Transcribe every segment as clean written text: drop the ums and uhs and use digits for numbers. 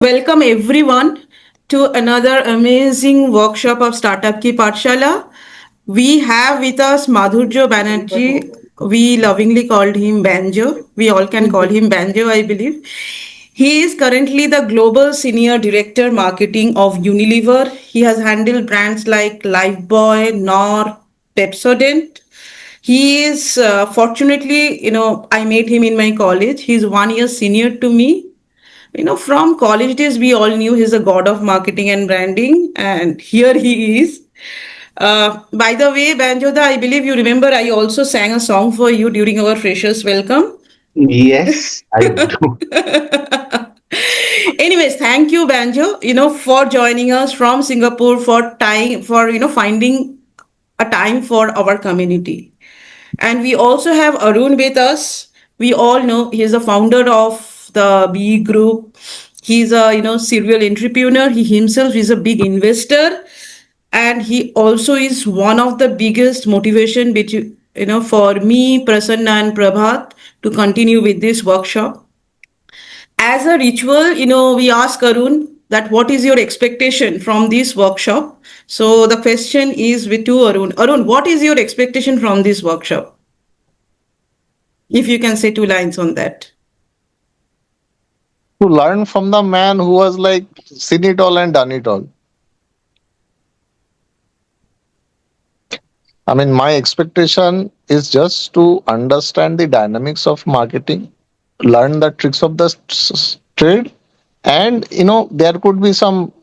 Welcome everyone to another amazing workshop of Startup Ki Pathshala. We have with us Madhurjo Banerjee. We lovingly called him Banjo. We all can call him Banjo, I believe. He is currently the Global Senior Director Marketing of Unilever. He has handled brands like Lifebuoy, Knorr, Pepsodent. He is fortunately, I met him in my college. He's 1 year senior to me. From college days, we all knew he's a god of marketing and branding, and here he is. By the way, Banjoda, I believe you remember I also sang a song for you during our freshers welcome. Yes, I do. Anyways, thank you, Banjo, for joining us from Singapore for finding a time for our community. And we also have Arun with us. We all know he's the founder of the B Group. He's a serial entrepreneur. He himself is a big investor, and he also is one of the biggest motivation which for me, Prasanna and Prabhat to continue with this workshop. As a ritual, we ask Arun that what is your expectation from this workshop. So the question is with you, Arun. Arun, what is your expectation from this workshop? If you can say two lines on that. To learn from the man who was like seen it all and done it all. I mean, my expectation is just to understand the dynamics of marketing, learn the tricks of the trade, and there could be some,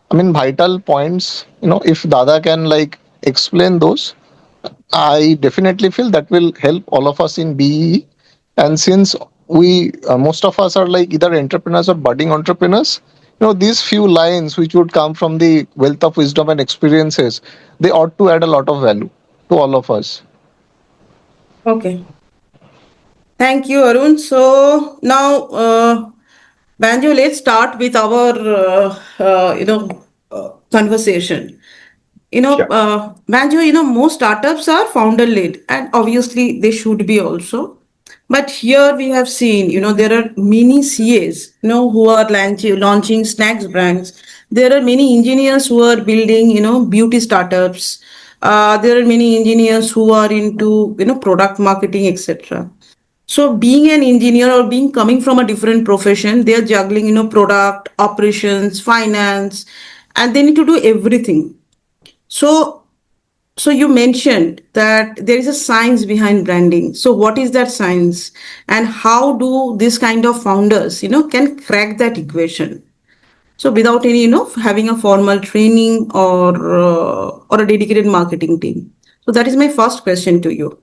I mean, vital points. If Dada can like explain those, I definitely feel that will help all of us in BE. And since we, most of us are like either entrepreneurs or budding entrepreneurs, these few lines which would come from the wealth of wisdom and experiences, they ought to add a lot of value to all of us. Okay. Thank you, Arun. So now, Banjo, let's start with our, conversation. Sure. Banjo, most startups are founder led, and obviously they should be also. But here we have seen, there are many CAs, who are launching snacks brands. There are many engineers who are building, beauty startups. There are many engineers who are into, product marketing, etc. So being an engineer or being coming from a different profession, they are juggling, product, operations, finance, and they need to do everything. So so you mentioned that there is a science behind branding. So what is that science, and how do this kind of founders, can crack that equation? So without any, having a formal training or a dedicated marketing team. So that is my first question to you.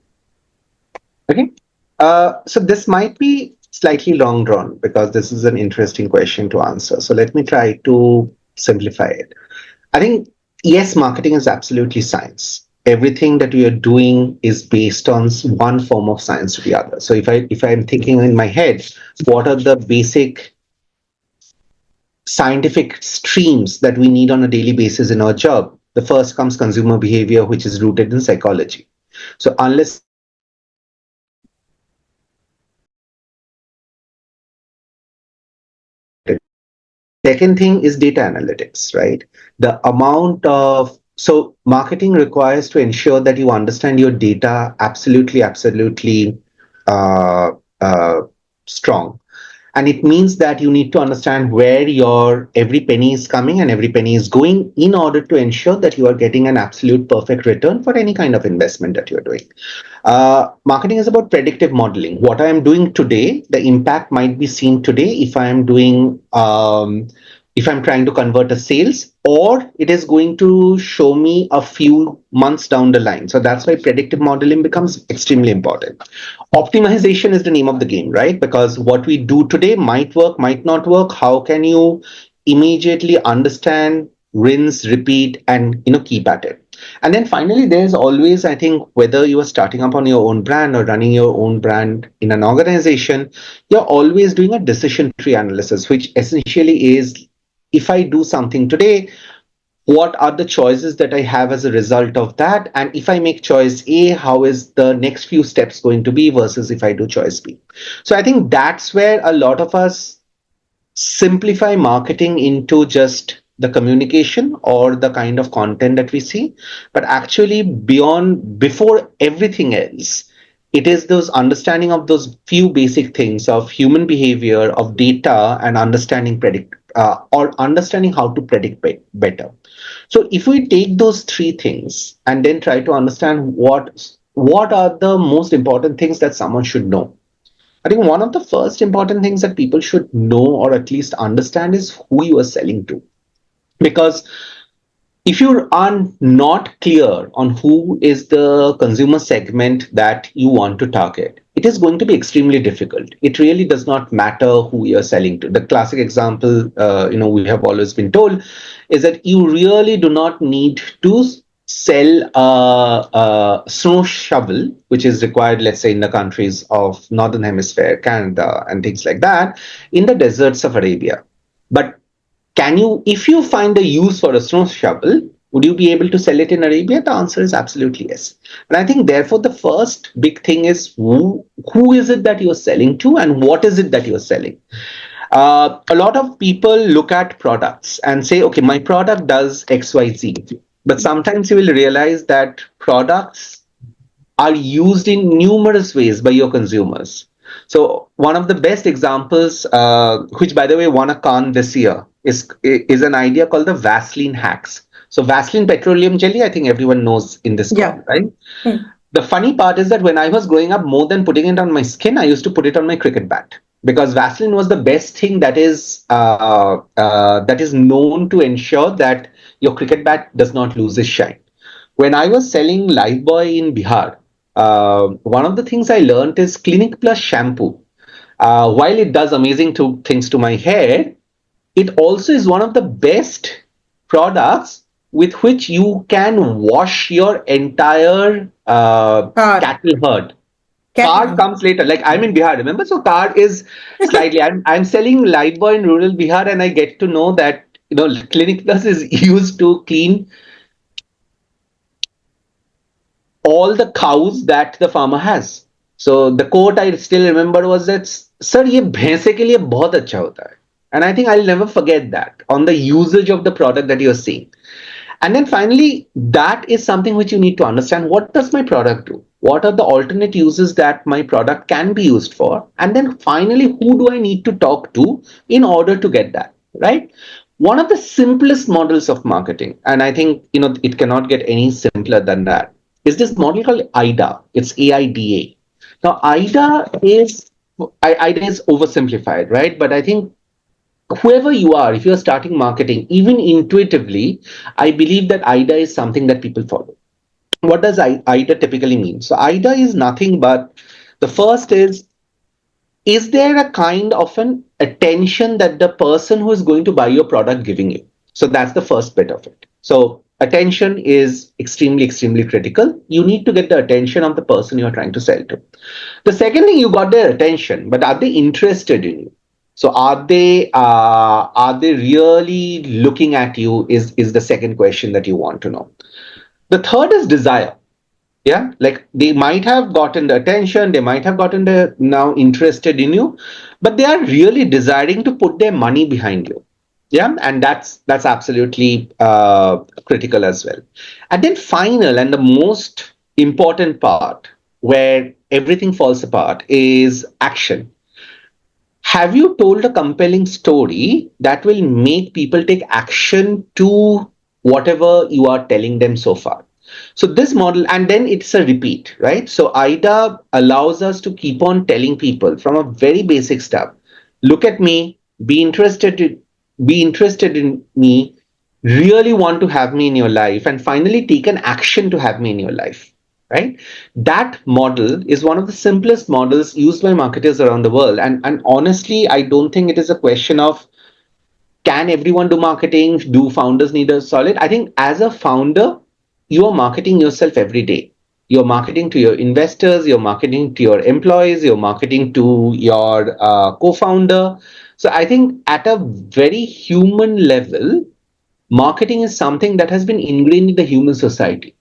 Okay. So this might be slightly long drawn because this is an interesting question to answer. So let me try to simplify it. I think, yes, marketing is absolutely science. Everything that we are doing is based on one form of science to the other. So if I'm thinking in my head, what are the basic scientific streams that we need on a daily basis in our job? The first comes consumer behavior, which is rooted in psychology. So unless second thing is data analytics, right? The amount of so marketing requires to ensure that you understand your data absolutely uh, uh, strong. And it means that you need to understand where your every penny is coming and every penny is going in order to ensure that you are getting an absolute perfect return for any kind of investment that you're doing. Marketing is about predictive modeling. What I am doing today, the impact might be seen today if I am doing, if I'm trying to convert a sales, or it is going to show me a few months down the line. So that's why predictive modeling becomes extremely important. Optimization is the name of the game, right? Because what we do today might work, might not work. How can you immediately understand, rinse, repeat, and keep at it? And then finally, there's always, I think, whether you are starting up on your own brand or running your own brand in an organization, you're always doing a decision tree analysis, which essentially is, if I do something today, what are the choices that I have as a result of that? And if I make choice A, how is the next few steps going to be versus if I do choice B? So I think that's where a lot of us simplify marketing into just the communication or the kind of content that we see, but actually before everything else, it is those understanding of those few basic things of human behavior, of data, and understanding how to predict better. So if we take those three things and then try to understand what are the most important things that someone should know, I think one of the first important things that people should know or at least understand is who you are selling to. Because if you are not clear on who is the consumer segment that you want to target, it is going to be extremely difficult. It really does not matter who you're selling to. The classic example, we have always been told, is that you really do not need to sell a snow shovel, which is required, let's say, in the countries of Northern Hemisphere, Canada, and things like that, in the deserts of Arabia. But if you find a use for a snow shovel, would you be able to sell it in Arabia? The answer is absolutely yes. And I think therefore the first big thing is who is it that you're selling to and what is it that you're selling? A lot of people look at products and say, okay, my product does XYZ. But sometimes you will realize that products are used in numerous ways by your consumers. So one of the best examples, which by the way won a Cannes this year, is an idea called the Vaseline hacks. So Vaseline petroleum jelly, I think everyone knows in this Yeah. call, right? Hmm. The funny part is that when I was growing up, more than putting it on my skin, I used to put it on my cricket bat because Vaseline was the best thing that is known to ensure that your cricket bat does not lose its shine. When I was selling Lifebuoy in Bihar, one of the things I learned is Clinic Plus shampoo. While it does amazing things to my hair, it also is one of the best products with which you can wash your entire Card. cattle herd. Card Cattle. comes later. Like I'm in Bihar, remember? So card is slightly. I'm selling Lifebuoy in rural Bihar, and I get to know that Clinic Plus is used to clean all the cows that the farmer has. So the quote I still remember was that, "Sir, ये भैंसे के लिए बहुत अच्छा होता है." And I think I'll never forget that on the usage of the product that you're seeing. And then finally, that is something which you need to understand. What does my product do? What are the alternate uses that my product can be used for? And then finally, who do I need to talk to in order to get that, right? One of the simplest models of marketing, and I think, it cannot get any simpler than that, is this model called AIDA. It's AIDA. Now, AIDA is oversimplified, right? But I think whoever you are, if you're starting marketing, even intuitively, I believe that AIDA is something that people follow. What does AIDA typically mean? So AIDA is nothing but the first is there a kind of an attention that the person who is going to buy your product giving you? So that's the first bit of it. So attention is extremely, extremely critical. You need to get the attention of the person you're trying to sell to. The second thing, you got their attention, but are they interested in you? So are they really looking at you is the second question that you want to know. The third is desire. Yeah, like they might have gotten the attention, they might have gotten the now interested in you, but they are really desiring to put their money behind you. Yeah, and that's absolutely critical as well. And then final and the most important part where everything falls apart is action. Have you told a compelling story that will make people take action to whatever you are telling them so far? So this model, and then it's a repeat, right? So AIDA allows us to keep on telling people from a very basic stuff. Look at me, be interested in me, really want to have me in your life, and finally take an action to have me in your life, right? That model is one of the simplest models used by marketers around the world. And honestly, I don't think it is a question of can everyone do marketing? Do founders need a solid? I think as a founder, you are marketing yourself every day. You're marketing to your investors, you're marketing to your employees, you're marketing to your co-founder. So I think at a very human level, marketing is something that has been ingrained in the human society.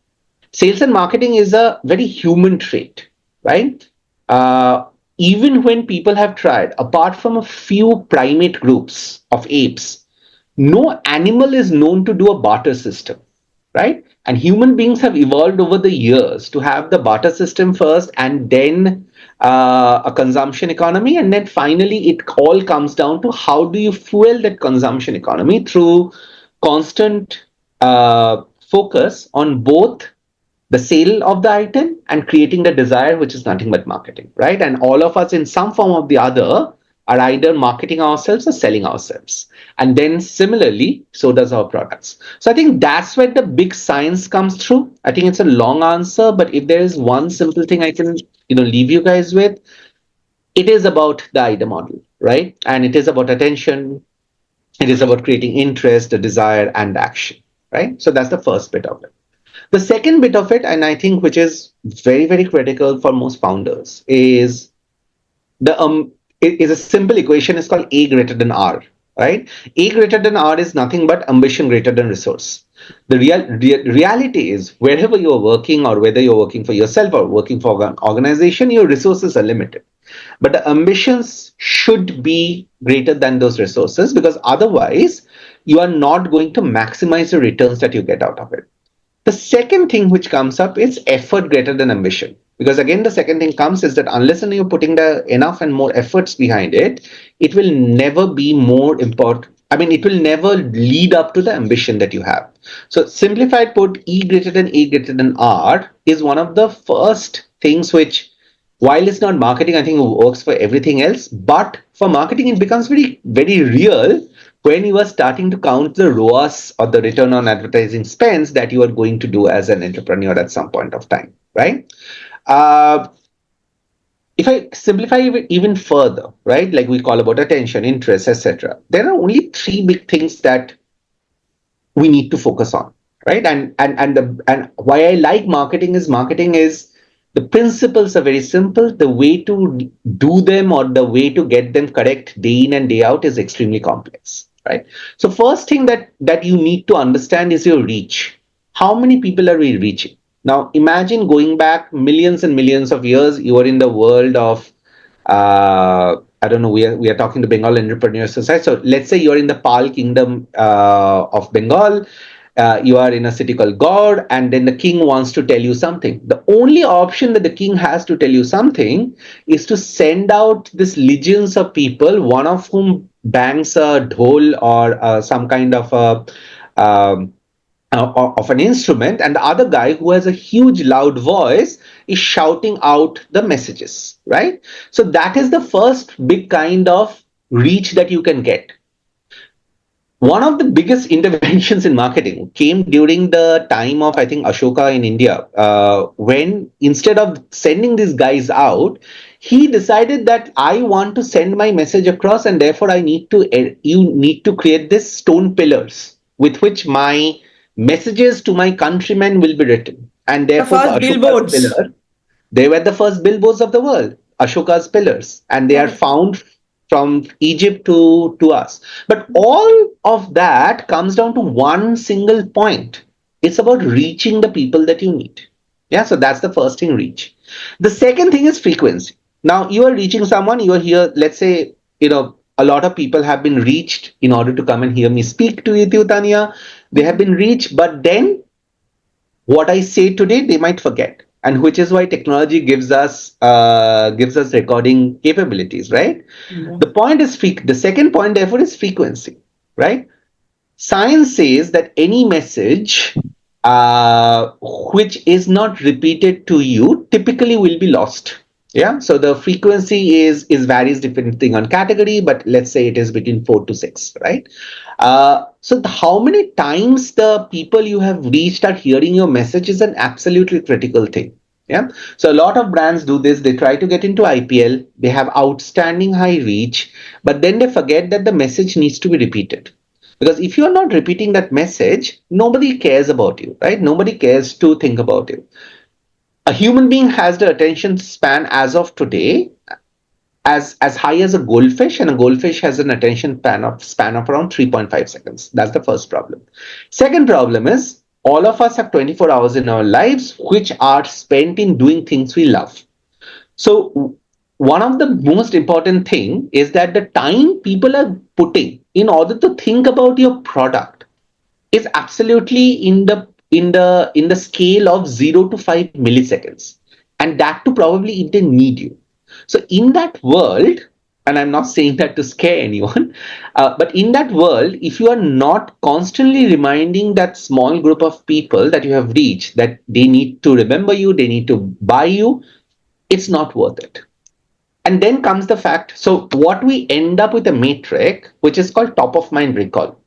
Sales and marketing is a very human trait, right? Uh, even when people have tried, apart from a few primate groups of apes, no animal is known to do a barter system, right? And human beings have evolved over the years to have the barter system first and then a consumption economy. And then finally, it all comes down to how do you fuel that consumption economy through constant focus on both the sale of the item and creating the desire, which is nothing but marketing, right? And all of us, in some form or the other, are either marketing ourselves or selling ourselves. And then similarly, so does our products. So I think that's where the big science comes through. I think it's a long answer, but if there is one simple thing I can, leave you guys with, it is about the AIDA model, right? And it is about attention. It is about creating interest, the desire, and action, right? So that's the first bit of it. The second bit of it, and I think which is very, very critical for most founders, is the it is a simple equation. It's called A greater than R, right? A greater than R is nothing but ambition greater than resource. The reality is wherever you're working, or whether you're working for yourself or working for an organization, your resources are limited. But the ambitions should be greater than those resources, because otherwise you are not going to maximize the returns that you get out of it. The second thing which comes up is effort greater than ambition. Because again, the second thing comes is that unless you're putting the enough and more efforts behind it, it will never be more important. I mean, it will never lead up to the ambition that you have. So simplified put, E greater than A greater than R is one of the first things which, while it's not marketing, I think it works for everything else. But for marketing, it becomes very, very real when you are starting to count the ROAS, or the return on advertising spends, that you are going to do as an entrepreneur at some point of time, right? Uh, if I simplify it even further, right, like we call about attention, interest, etc., there are only three big things that we need to focus on, right? And why I like marketing is the principles are very simple. The way to do them, or the way to get them correct day in and day out, is extremely complex, right? So first thing that you need to understand is your reach. How many people are we reaching? Now imagine going back millions and millions of years. You are in the world of I don't know. We are talking to Bengal Entrepreneur Society. So let's say you're in the Pal Kingdom of Bengal. You are in a city called Gaur, and then the king wants to tell you something. The only option that the king has to tell you something is to send out this legions of people, one of whom bangs a dhol, or some kind of a of an instrument, and the other guy who has a huge loud voice is shouting out the messages, right? So that is the first big kind of reach that you can get. One of the biggest interventions in marketing came during the time of, I think, Ashoka in India, when instead of sending these guys out, he decided that I want to send my message across, and therefore you need to create this stone pillars with which my messages to my countrymen will be written. And The therefore, the first Ashoka's billboards. pillar, they were the first billboards of the world, Ashoka's pillars, and they are Correct. found from Egypt to us. But all of that comes down to one single point. It's about reaching the people that you need. Yeah, so that's the first thing, reach. The second thing is frequency. Now you are reaching someone, you are here, let's say, a lot of people have been reached in order to come and hear me speak to you, Tanya. They have been reached, but then what I say today, they might forget, and which is why technology gives us recording capabilities, right? Yeah. The second point, therefore, is frequency, right? Science says that any message which is not repeated to you typically will be lost. Yeah. So the frequency is varies depending on category, but let's say it is between 4 to 6, right? So how many times the people you have reached are hearing your message is an absolutely critical thing. Yeah. So a lot of brands do this. They try to get into IPL. They have outstanding high reach, but then they forget that the message needs to be repeated. Because if you are not repeating that message, nobody cares about you, right? Nobody cares to think about you. A human being has the attention span as of today as high as a goldfish, and a goldfish has an attention span of around 3.5 seconds. That's the first problem. Second problem is all of us have 24 hours in our lives which are spent in doing things we love. So one of the most important thing is that the time people are putting in order to think about your product is absolutely in the scale of 0 to 5 milliseconds, and that to probably if they need you. So in that world, and I'm not saying that to scare anyone, but in that world, if you are not constantly reminding that small group of people that you have reached that they need to remember you, they need to buy you, it's not worth it. And then comes the fact, so what we end up with a metric which is called top of mind recall.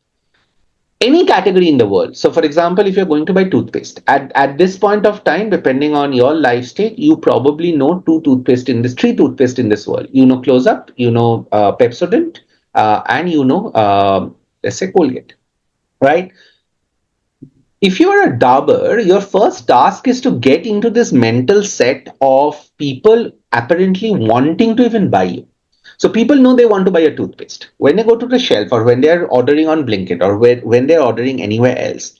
Any category in the world. So, for example, if you're going to buy toothpaste, at this point of time, depending on your life stage, you probably know three toothpaste in this world. You know Close Up, you know Pepsodent, and you know, let's say Colgate, right? If you are a Dabur, your first task is to get into this mental set of people apparently wanting to even buy you. So people know they want to buy a toothpaste. When they go to the shelf or when they're ordering on Blinkit or when they're ordering anywhere else,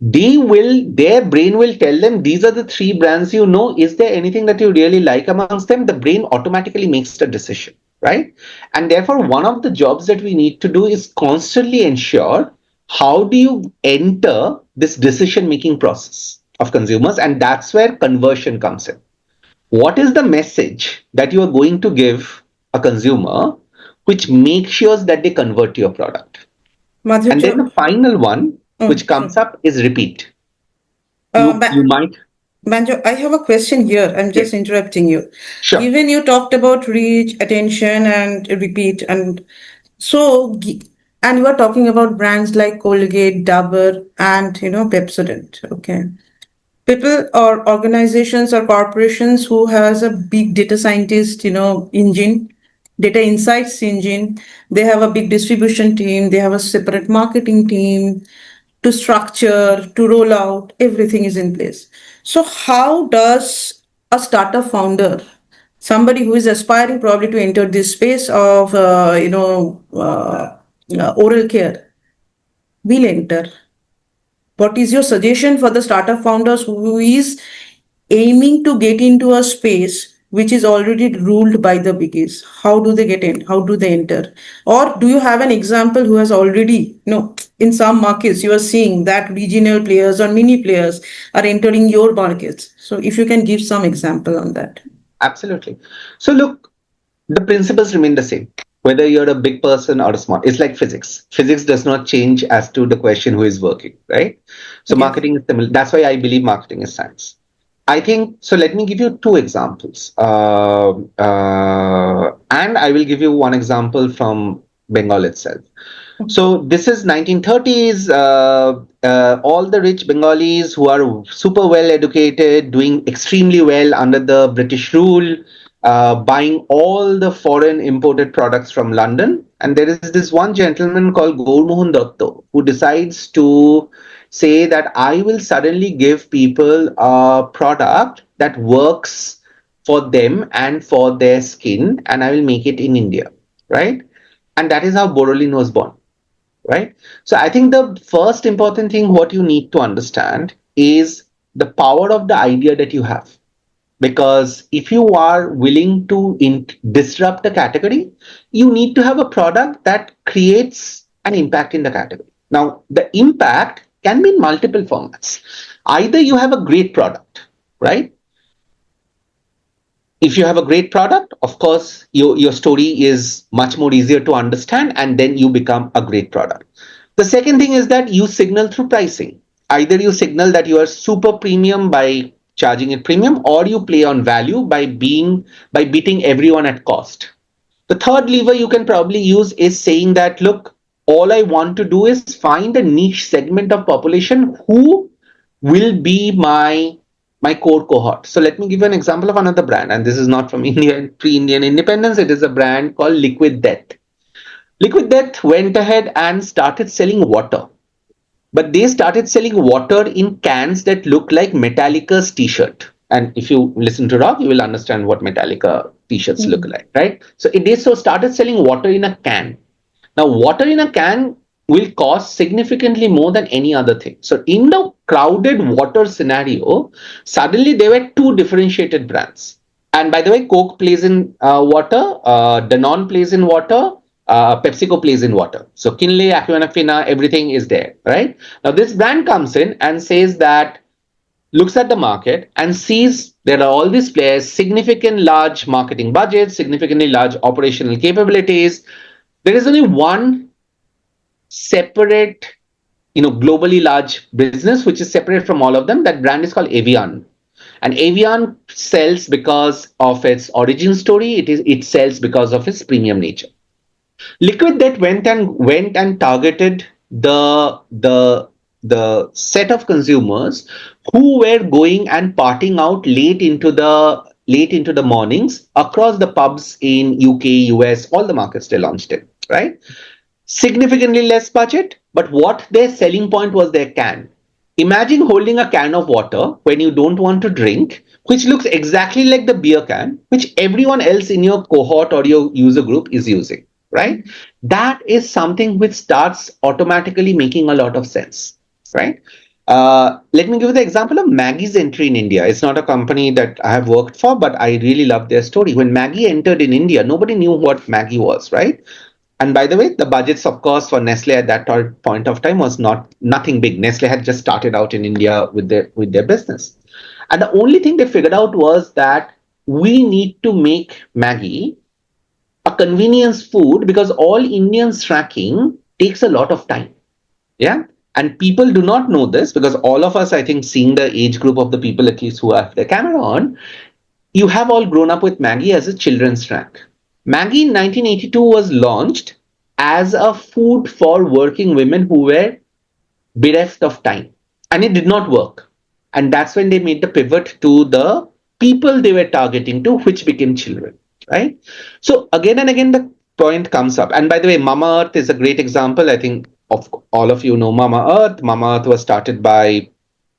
their brain will tell them these are the three brands you know. Is there anything that you really like amongst them? The brain automatically makes the decision, right? And therefore, one of the jobs that we need to do is constantly ensure how do you enter this decision making process of consumers, and that's where conversion comes in. What is the message that you are going to give a consumer which makes sure that they convert to your product? And then the Madhurja, final one oh, which comes sorry. up is repeat. Uh, You might. Banjo, I have a question here. I'm Yes, just interrupting you. sure. Given you talked about reach, attention, and repeat, and so, and you are talking about brands like Colgate, Dabur, and Pepsodent. Okay, people or organizations or corporations who has a big data scientist, engine, data insights engine. They have a big distribution team. They have a separate marketing team to structure, to roll out, everything is in place. So, how does a startup founder, somebody who is aspiring probably to enter this space of, oral care, will enter? What is your suggestion for the startup founders who is aiming to get into a space which is already ruled by the biggies? How do they get in? How do they enter? Or do you have an example who has already, in some markets you are seeing that regional players or mini players are entering your markets. So if you can give some example on that. Absolutely. So look, the principles remain the same. Whether you're a big person or a small, it's like physics. Physics does not change as to the question who is working, right? So Yes. marketing is similar. That's why I believe marketing is science. I think so. Let me give you two examples, and I will give you one example from Bengal itself. So this is 1930s. All the rich Bengalis who are super well educated, doing extremely well under the British rule, buying all the foreign imported products from London. And there is this one gentleman called Gauramohan Datta who decides to say that I will suddenly give people a product that works for them and for their skin, and I will make it in India, right? And that is how Borolin was born, right? So I think the first important thing what you need to understand is the power of the idea that you have. Because if you are willing to disrupt a category, you need to have a product that creates an impact in the category. Now, the impact can be in multiple formats. Either you have a great product, right? If you have a great product, of course, your story is much more easier to understand, and then you become a great product. The second thing is that you signal through pricing. Either you signal that you are super premium by charging it premium, or you play on value by beating everyone at cost. The third lever you can probably use is saying that, look, all I want to do is find a niche segment of population who will be my core cohort. So let me give you an example of another brand, and this is not from India pre-Indian independence. It is a brand called Liquid Death. Liquid Death went ahead and started selling water, but they started selling water in cans that look like Metallica's t-shirt. And if you listen to rock, you will understand what Metallica t-shirts look like, right? So they started selling water in a can. Now, water in a can will cost significantly more than any other thing. So in the crowded water scenario, suddenly there were two differentiated brands. And by the way, Coke plays in water, Danone plays in water, PepsiCo plays in water. So Kinley, Aquafina, everything is there, right? Now this brand comes in and says that, looks at the market and sees there are all these players, significant large marketing budgets, significantly large operational capabilities. There is only one separate, globally large business which is separate from all of them. That brand is called Evian. And Evian sells because of its origin story. It sells because of its premium nature. Liquid Death went and targeted the set of consumers who were going and partying out late into the mornings across the pubs in UK, US, all the markets they launched in, right? Significantly less budget, but what their selling point was their can. Imagine holding a can of water when you don't want to drink, which looks exactly like the beer can, which everyone else in your cohort or your user group is using, right? That is something which starts automatically making a lot of sense, right? Let me give you the example of Maggie's entry in India. It's not a company that I have worked for, but I really love their story. When Maggie entered in India, nobody knew what Maggie was, right? And by the way, the budgets, of course, for Nestle at that point of time was nothing big. Nestle had just started out in India with their business, and the only thing they figured out was that we need to make Maggie a convenience food because all Indian snacking takes a lot of time. Yeah. And people do not know this because all of us, I think, seeing the age group of the people at least who have the camera on, you have all grown up with Maggie as a children's snack. Maggie in 1982 was launched as a food for working women who were bereft of time. And it did not work. And that's when they made the pivot to the people they were targeting to, which became children, right? So again and again, the point comes up. And by the way, Mama Earth is a great example. I think of all of you know Mama Earth. Mama Earth was started by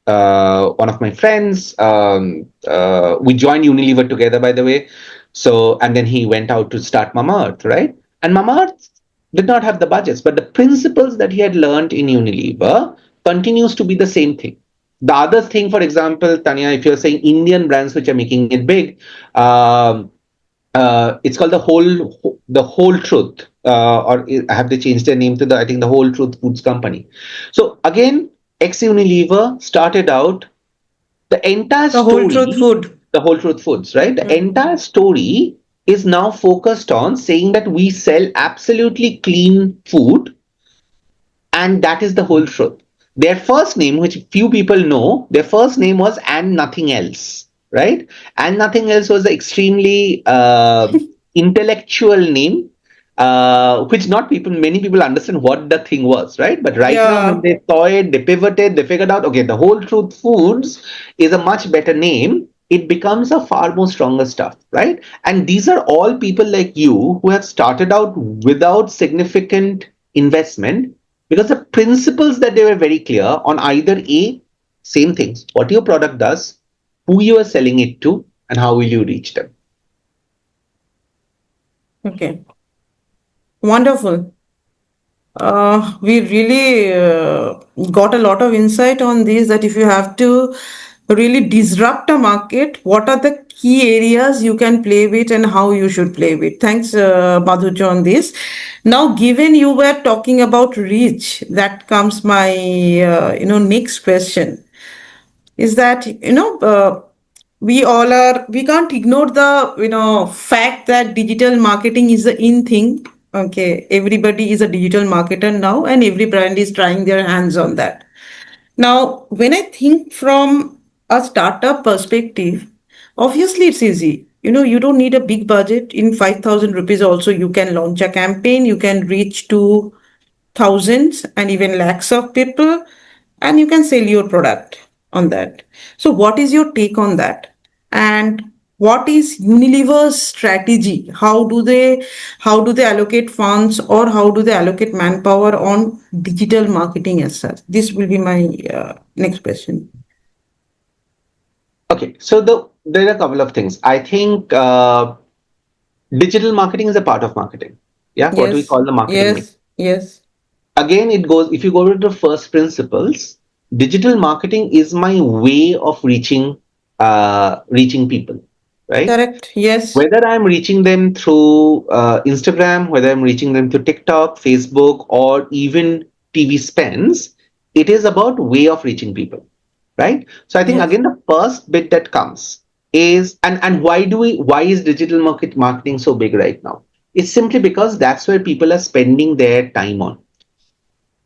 one of my friends. We joined Unilever together, by the way. So, and then he went out to start Mama Earth, right? And Mama Earth did not have the budgets, but the principles that he had learned in Unilever continues to be the same thing. The other thing, for example, Tanya, if you're saying Indian brands which are making it big, it's called the whole truth, or have they changed their name to I think the Whole Truth Foods Company. So again, ex Unilever started out the entire The whole story, truth food. the Whole Truth Foods, right? The Mm. entire story is now focused on saying that we sell absolutely clean food, and that is the whole truth. Their first name, which few people know, their first name was And Nothing Else, right? And Nothing Else was an extremely intellectual name, which not many people understand what the thing was, right? But right now, when Yeah. they saw it, they pivoted, they figured out, okay, the Whole Truth Foods is a much better name. It becomes a far more stronger stuff, right? And these are all people like you who have started out without significant investment because the principles that they were very clear on either A, same things, what your product does, who you are selling it to, and how will you reach them. Okay. Wonderful. We really got a lot of insight on this that if you have to really disrupt a market, what are the key areas you can play with and how you should play with. Thanks, Madhuja, on this. Now, given you were talking about reach, that comes my next question is that we can't ignore the fact that digital marketing is the in thing. Okay, everybody is a digital marketer now and every brand is trying their hands on that. Now when I think from a startup perspective, obviously it's easy. You don't need a big budget. In 5,000 rupees also you can launch a campaign, you can reach to thousands and even lakhs of people, and you can sell your product on that. So what is your take on that? And what is Unilever's strategy? How do they allocate funds, or how do they allocate manpower on digital marketing as such? This will be my next question. Okay, so there are a couple of things. I think digital marketing is a part of marketing. Yeah, what we Yes, call the marketing mix. yes, yes. Again, it goes, if you go to the first principles, digital marketing is my way of reaching people, right? Correct. Yes. Whether I'm reaching them through Instagram, whether I'm reaching them through TikTok, Facebook, or even TV spends, it is about way of reaching people, right? So I think Yes. again the first bit that comes is, and why is digital marketing so big right now? It's simply because that's where people are spending their time on.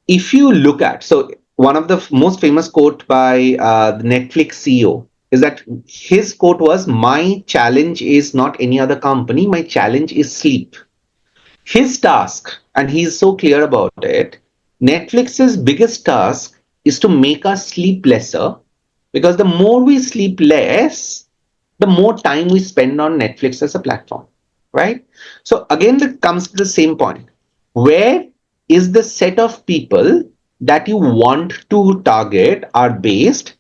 If you look at, so one of the most famous quote by the Netflix CEO is that his quote was, "My challenge is not any other company. My challenge is sleep." His task, and he's so clear about it, Netflix's biggest task is to make us sleep lesser, because the more we sleep less, the more time we spend on Netflix as a platform, right? So again, that comes to the same point. Where is the set of people that you want to target are based,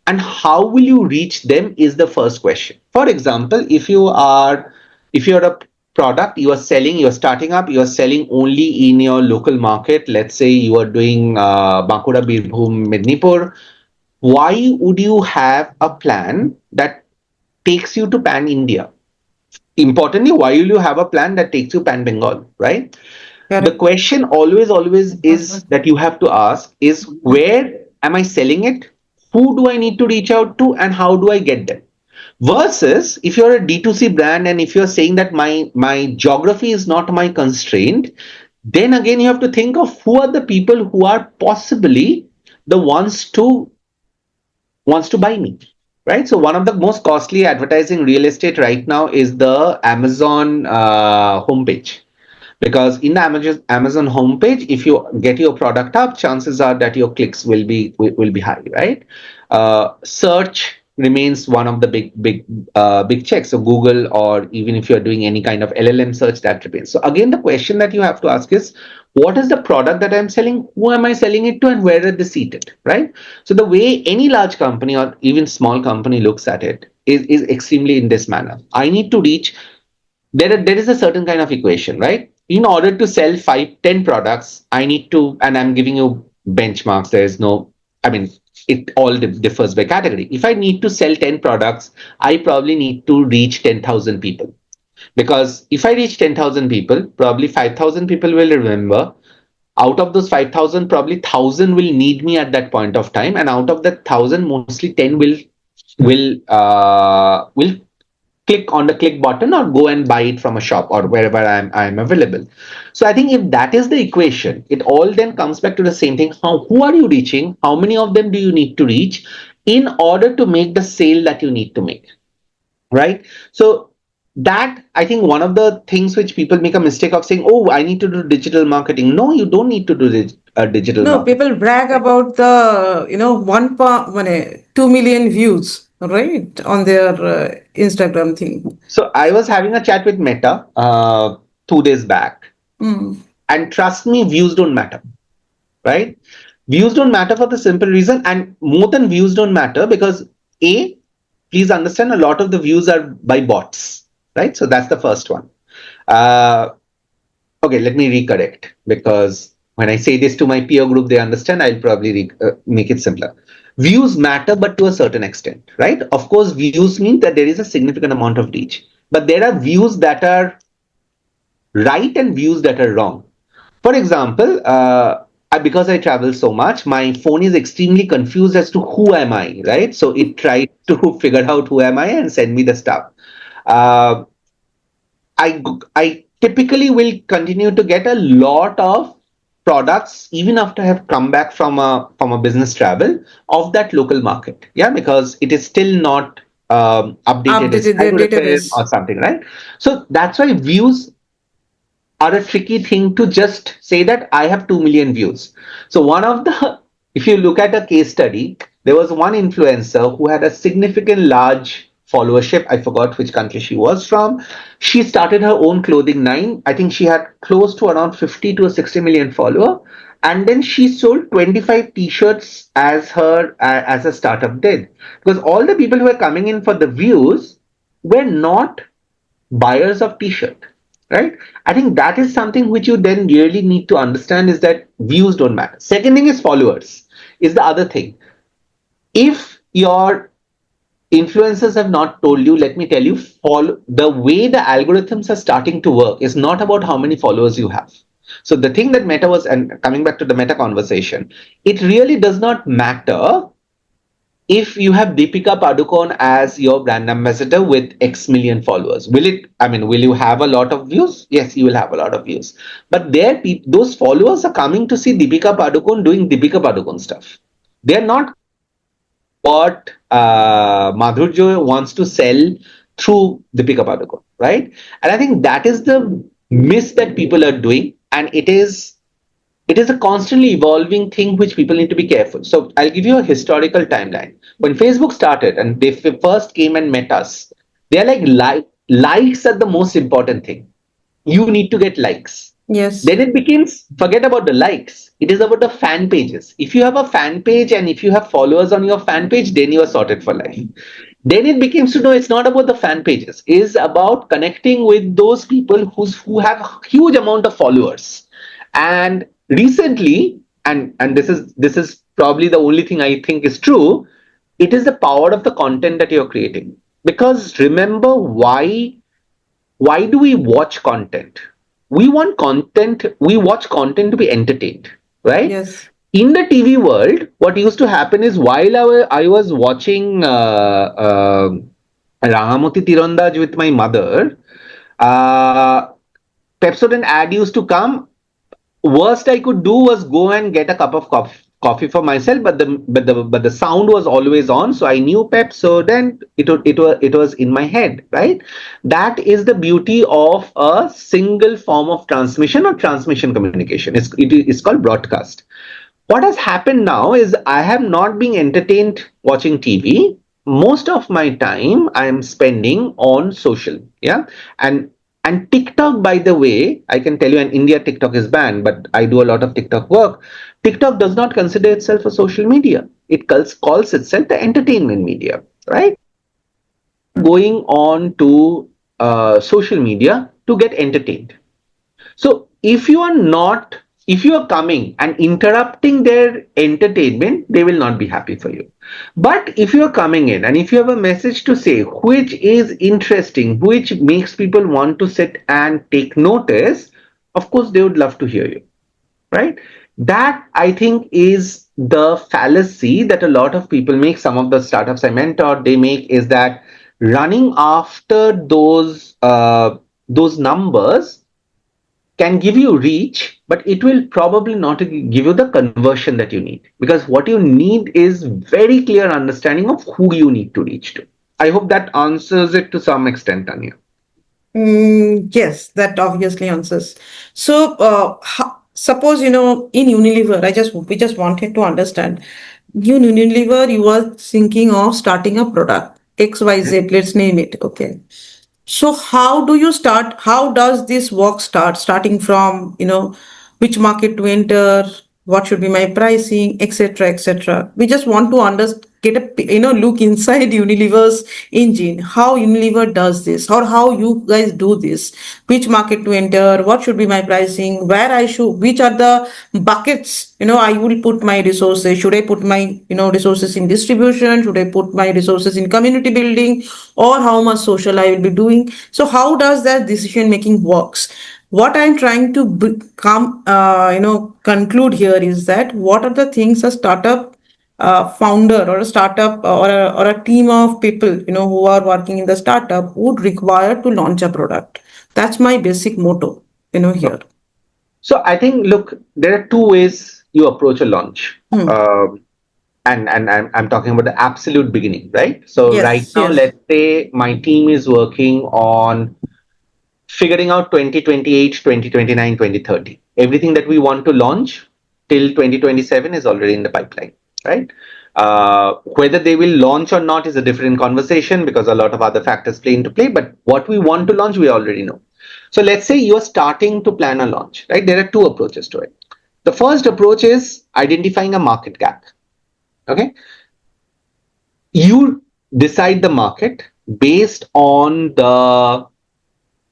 and how will you reach them is the first question. For example, if you're a product you are selling, you're starting up, you're selling only in your local market. Let's say you are doing Bankura, Birbhum, Mednipur. Why would you have a plan that takes you to pan India? Importantly, why will you have a plan that takes you pan Bengal, right? The Correct. question always is that you have to ask is, where am I selling it? Who do I need to reach out to, and how do I get them? Versus if you're a D2C brand and if you're saying that my geography is not my constraint, then again you have to think of who are the people who are possibly the ones to wants to buy me, right? So one of the most costly advertising real estate right now is the Amazon homepage, because in the Amazon homepage, if you get your product up, chances are that your clicks will be high, right? Search remains one of the big checks. So Google, or even if you're doing any kind of LLM search, that remains. So again, the question that you have to ask is, what is the product that I'm selling? Who am I selling it to, and where are they seated, right? So the way any large company or even small company looks at it is extremely in this manner. I need to reach, there is a certain kind of equation, right? In order to sell 5, 10 products, I need to, and I'm giving you benchmarks. There is no, I mean, it all differs by category. If I need to sell 10 products, I probably need to reach 10,000 people. Because if I reach 10,000 people, probably 5,000 people will remember. Out of those 5,000, probably 1,000 will need me at that point of time. And out of that 1,000, mostly 10 will click on the click button or go and buy it from a shop or wherever I'm available. So I think if that is the equation, it all then comes back to the same thing. Who are you reaching? How many of them do you need to reach in order to make the sale that you need to make? Right? So that, I think, one of the things which people make a mistake of saying, oh, I need to do digital marketing. No, you don't need to do digital No, marketing. people brag about the, 2 million views, right, on their Instagram thing. So I was having a chat with Meta 2 days back, Mm. and trust me, views don't matter, right? Views don't matter for the simple reason, and more than views don't matter because A, please understand, a lot of the views are by bots, right? So that's the first one. Uh, okay, let me recorrect, because when I say this to my peer group, they understand. I'll probably make it simpler. Views matter, but to a certain extent, right? Of course, views mean that there is a significant amount of reach, but there are views that are right and views that are wrong. For example, because I travel so much, my phone is extremely confused as to who am I, right? So it tried to figure out who am I and send me the stuff. Uh, I typically will continue to get a lot of products even after I have come back from a business travel of that local market. Yeah, because it is still not updated as Updated their algorithm database. or something, right? So that's why views are a tricky thing to just say that I have 2 million views. So one of the, if you look at a case study, there was one influencer who had a significant large followership. I forgot which country she was from. She started her own clothing line. I think she had close to around 50 to a 60 million follower. And then she sold 25 t-shirts as a startup did. Because all the people who were coming in for the views were not buyers of t-shirt, right? I think that is something which you then really need to understand, is that views don't matter. Second thing is followers is the other thing. If your influencers have not told you, let me tell you, follow the way the algorithms are starting to work is not about how many followers you have. So the thing that Meta was, and coming back to the Meta conversation, it really does not matter if you have Deepika Padukone as your brand ambassador with X million followers. Will it, I mean, will you have a lot of views? Yes, you will have a lot of views. But those followers are coming to see Deepika Padukone doing Deepika Padukone stuff. They're not what Madhurjo wants to sell through Deepika Padukone, right? And I think that is the miss that people are doing, and it is a constantly evolving thing which people need to be careful. So I'll give you a historical timeline. When Facebook started and they first came and met us, they're like likes are the most important thing. You need to get likes. Yes. Then it becomes, forget about the likes. It is about the fan pages. If you have a fan page and if you have followers on your fan page, then you are sorted for life. Then it becomes to know it's not about the fan pages. It's about connecting with those people who have a huge amount of followers. And recently, and this is probably the only thing I think is true, it is the power of the content that you're creating. Because remember, why do we watch content? We watch content to be entertained, right? Yes. In the TV world, what used to happen is while I was watching Rahamoti Tirandaj with my mother, uh, Pepsodent ad used to come. Worst I could do was go and get a cup of coffee for myself, but the sound was always on, so I knew Pep. So then it was in my head, right? That is the beauty of a single form of transmission or transmission communication. It's called broadcast. What has happened now is I have not been entertained watching TV. Most of my time I am spending on social, yeah, and TikTok, by the way, I can tell you, in India TikTok is banned, but I do a lot of TikTok work. TikTok does not consider itself a social media. It calls itself the entertainment media, right? Going on to social media to get entertained. So if you are coming and interrupting their entertainment, they will not be happy for you. But if you are coming in and if you have a message to say which is interesting, which makes people want to sit and take notice, of course they would love to hear you, right? That I think is the fallacy that a lot of people make. Some of the startups I mentor, they make, is that running after those numbers can give you reach, but it will probably not give you the conversion that you need, because what you need is very clear understanding of who you need to reach to. I hope that answers it to some extent, Tanya. Yes, that obviously answers. So, suppose in Unilever, we just wanted to understand. In Unilever, you are thinking of starting a product XYZ. Let's name it. Okay. So how do you start? How does this work start? Starting from, which market to enter, what should be my pricing, etc., etc. We just want to get a look inside Unilever's engine. How Unilever does this, or how you guys do this? Which market to enter? What should be my pricing? Where I should? Which are the buckets? I will put my resources. Should I put my resources in distribution? Should I put my resources in community building? Or how much social I will be doing? So how does that decision making works? What I'm trying to conclude here is that what are the things a startup founder or a startup or a team of people who are working in the startup would require to launch a product. That's my basic motto here. So I think, look, there are two ways you approach a launch. Hmm. And I'm talking about the absolute beginning, right? So right Yes, now, yes. let's say my team is working on figuring out 2028, 2029, 2030. Everything that we want to launch till 2027 is already in the pipeline, right? Whether they will launch or not is a different conversation, because a lot of other factors play into play. But what we want to launch, we already know. So let's say you're starting to plan a launch, right? There are two approaches to it. The first approach is identifying a market gap. Okay. You decide the market based on the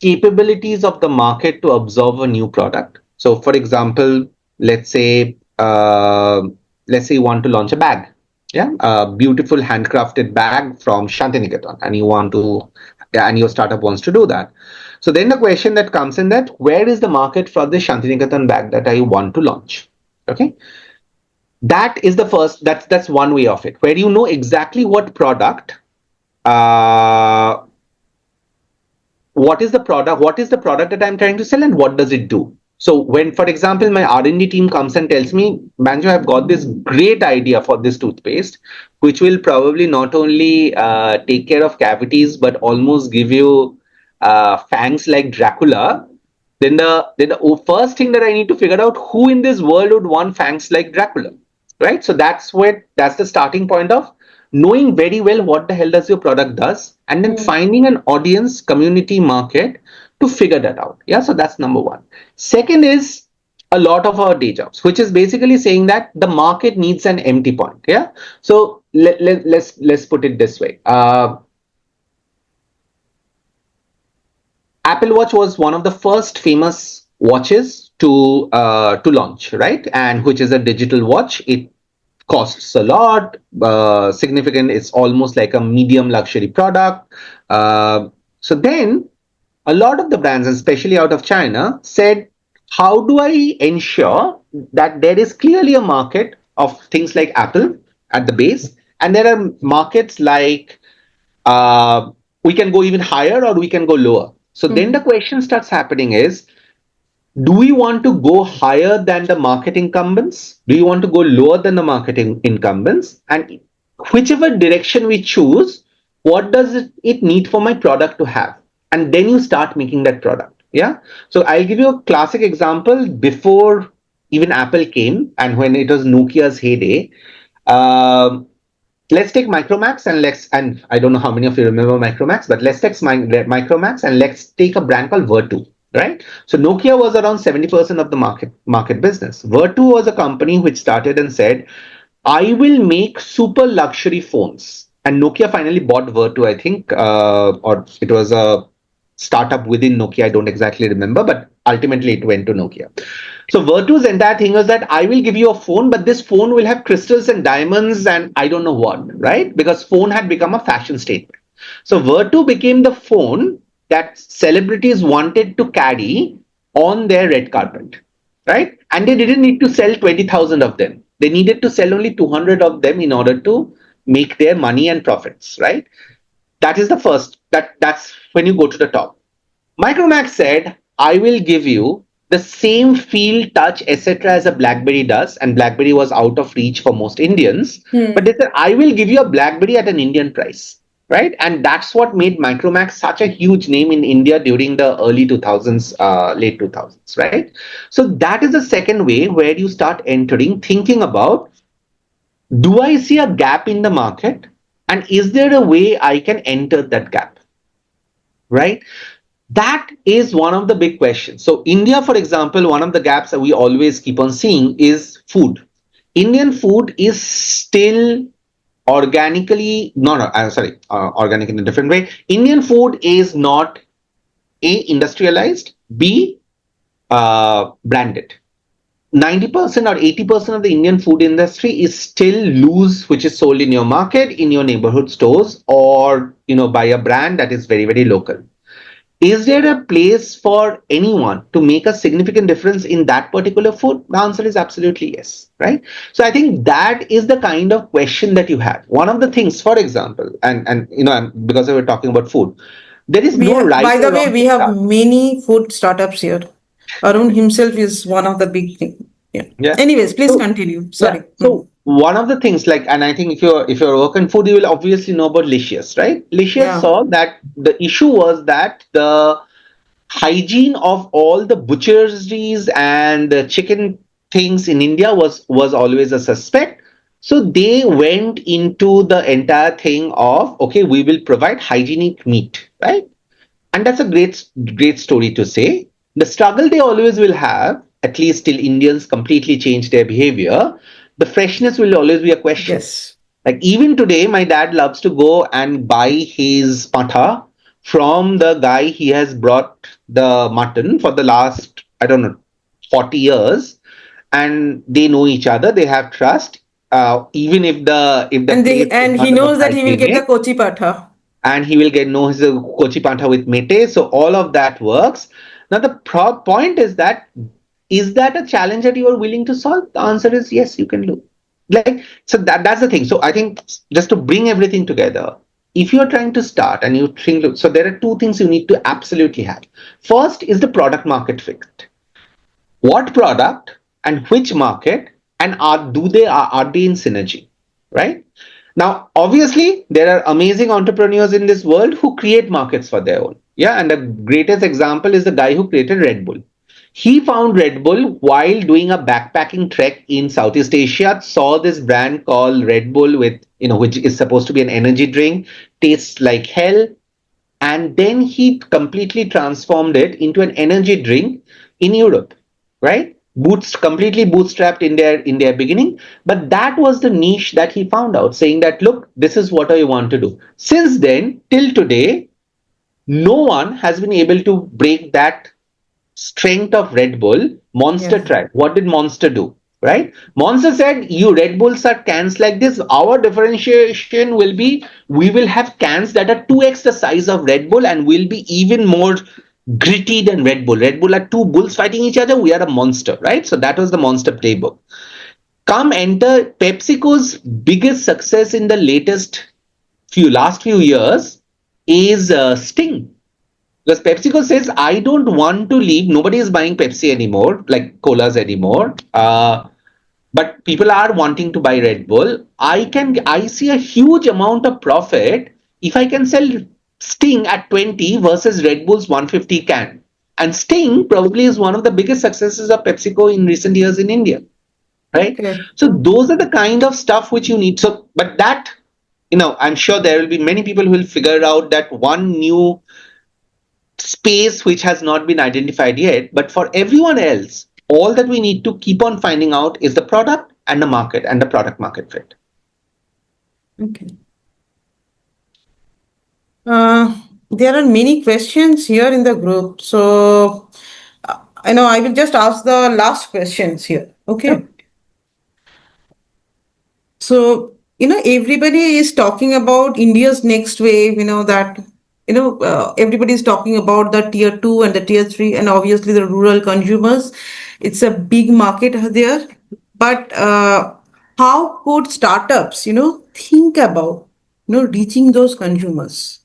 capabilities of the market to absorb a new product. So, for example, let's say you want to launch a bag, Yeah, a beautiful handcrafted bag from Shantiniketan, and and your startup wants to do that. So then the question that comes in, that where is the market for the Shantiniketan bag that I want to launch? Okay, that is the first. That's one way of it, where you know exactly uh, what is the product that I'm trying to sell, and what does it do. So when, for example, my R&D team comes and tells me, Banjo, I've got this great idea for this toothpaste, which will probably not only take care of cavities but almost give you fangs like Dracula, then the first thing that I need to figure out, who in this world would want fangs like Dracula, right? So that's the starting point of knowing very well what the hell does your product does, and then finding an audience, community, market to figure that out. Yeah, so that's number one. Second is a lot of our day jobs, which is basically saying that the market needs an empty point. Yeah, so let's put it this way. Apple Watch was one of the first famous watches to launch, right? And which is a digital watch. It costs a lot, significant. It's almost like a medium luxury product. So then a lot of the brands, especially out of China, said, how do I ensure that there is clearly a market of things like Apple at the base, and there are markets like we can go even higher or we can go lower. So then the question starts happening is, do we want to go higher than the market incumbents? Do you want to go lower than the marketing incumbents? And whichever direction we choose, what does it need for my product to have? And then you start making that product. Yeah. So I'll give you a classic example before even Apple came and when it was Nokia's heyday. Um, let's take Micromax and I don't know how many of you remember Micromax, but let's take Micromax and let's take a brand called Vertu, right? So Nokia was around 70% of the market business. Vertu was a company which started and said, I will make super luxury phones. And Nokia finally bought Vertu, I think, or it was a startup within Nokia. I don't exactly remember, but ultimately it went to Nokia. So Vertu's entire thing was that I will give you a phone, but this phone will have crystals and diamonds and I don't know what, right? Because phone had become a fashion statement. So Vertu became the phone that celebrities wanted to carry on their red carpet, right? And they didn't need to sell 20,000 of them. They needed to sell only 200 of them in order to make their money and profits, right? That is the first, that's when you go to the top. Micromax said, I will give you the same feel, touch, etc. as a BlackBerry does, and BlackBerry was out of reach for most Indians. But they said, I will give you a BlackBerry at an Indian price, right? And that's what made Micromax such a huge name in India during the early 2000s, late 2000s, right? So that is the second way where you start entering, thinking about, do I see a gap in the market? And is there a way I can enter that gap, right? That is one of the big questions. So India, for example, one of the gaps that we always keep on seeing is food. Indian food is still organically, no, I'm sorry, organic in a different way. Indian food is not A, industrialized, B, branded. 90% or 80% of the Indian food industry is still loose, which is sold in your market, in your neighborhood stores, or by a brand that is very, very local. Is there a place for anyone to make a significant difference in that particular food? The answer is absolutely yes, right? So I think that is the kind of question that you have. One of the things, for example, and because we were talking about food, there is no right By or the way, wrong we to have start. many food startups here. Arun himself is one of the big thing. Yeah. Yeah. Anyways, please So continue. yeah. Sorry. So one of the things, like, and I think if you're working food, you will obviously know about Licious, right? Licious Yeah. saw that the issue was that the hygiene of all the butcheries and the chicken things in India was always a suspect. So they went into the entire thing of, okay, we will provide hygienic meat, right? And that's a great story to say. The struggle they always will have, at least till Indians completely change their behavior, the freshness will always be a question. Yes. Like even today, my dad loves to go and buy his patha from the guy he has brought the mutton for the last, I don't know, 40 years. And they know each other, they have trust. even if the place is And he not the most knows that he will get the hygienic, kochi patha. and he will get know his kochi pantha with mete. So all of that works. Now the point is that a challenge that you are willing to solve? The answer is yes, you can do. Like, so that's the thing. So I think, just to bring everything together, if you're trying to start and you think, so there are two things you need to absolutely have. First is the product market fit. What product and which market, and are they in synergy, right? Now obviously there are amazing entrepreneurs in this world who create markets for their own. Yeah, and the greatest example is the guy who created Red Bull. He found Red Bull while doing a backpacking trek in Southeast Asia, saw this brand called Red Bull, with, which is supposed to be an energy drink, tastes like hell, and then he completely transformed it into an energy drink in Europe, right? Completely bootstrapped in their beginning, but that was the niche that he found out, saying that, look, this is what I want to do. Since then till today, no one has been able to break that strength of Red Bull. Monster Yes. tried. What did Monster do? Right? Monster said, you Red Bulls are cans like this. Our differentiation will be, we will have cans that are 2x the size of Red Bull and will be even more gritty than Red Bull. Red Bull are two bulls fighting each other. We are a monster, right? So that was the Monster playbook. Come enter PepsiCo's biggest success in the last few years is Sting. Because PepsiCo says, I don't want to leave. Nobody is buying Pepsi anymore, like colas anymore. But people are wanting to buy Red Bull. I see a huge amount of profit if I can sell Sting at 20 versus Red Bull's 150 can. And Sting probably is one of the biggest successes of PepsiCo in recent years in India. Right? Okay. So those are the kind of stuff which you need. So, but that, I'm sure there will be many people who will figure out that one new space which has not been identified yet. But for everyone else, all that we need to keep on finding out is the product and the market and the product market fit. Okay. There are many questions here in the group. So, I will just ask the last questions here. Sure. Okay. So, everybody is talking about India's next wave, everybody is talking about the tier two and the tier three, and obviously the rural consumers. It's a big market there. But how could startups, think about, reaching those consumers?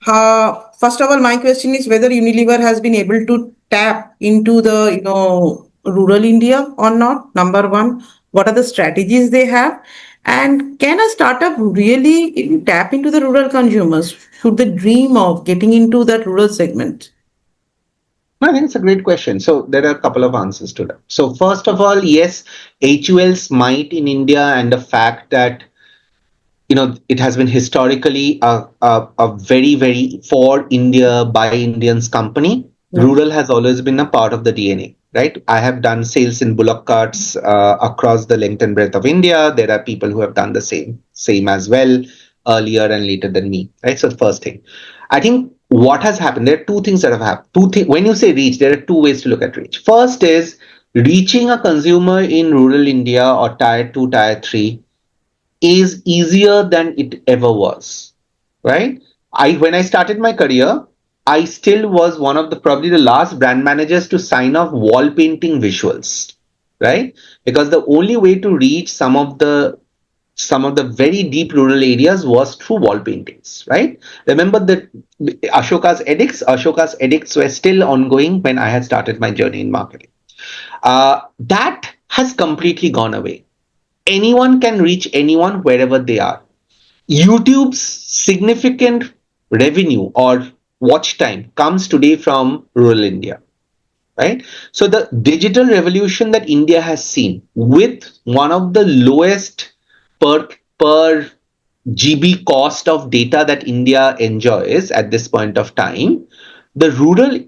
First of all, my question is whether Unilever has been able to tap into the rural India or not. Number one, what are the strategies they have, and can a startup really tap into the rural consumers? Should they dream of getting into that rural segment? I think it's a great question. So there are a couple of answers to that. So first of all, yes, HUL's might in India and the fact that it has been historically a very, very for India by Indians company. Yeah. Rural has always been a part of the DNA, right? I have done sales in bullock carts across the length and breadth of India. There are people who have done the same as well, earlier and later than me, right? So the first thing, I think what has happened, there are two things that have happened. When you say reach, there are two ways to look at reach. First is reaching a consumer in rural India or tier 2, tier 3 is easier than it ever was, right? When I started my career, I still was one of the probably the last brand managers to sign off wall painting visuals, right? Because the only way to reach some of the very deep rural areas was through wall paintings, right? Remember that Ashoka's edicts were still ongoing when I had started my journey in marketing. That has completely gone away. Anyone can reach anyone wherever they are. YouTube's significant revenue or watch time comes today from rural India, right? So the digital revolution that India has seen, with one of the lowest per GB cost of data that India enjoys at this point of time, the rural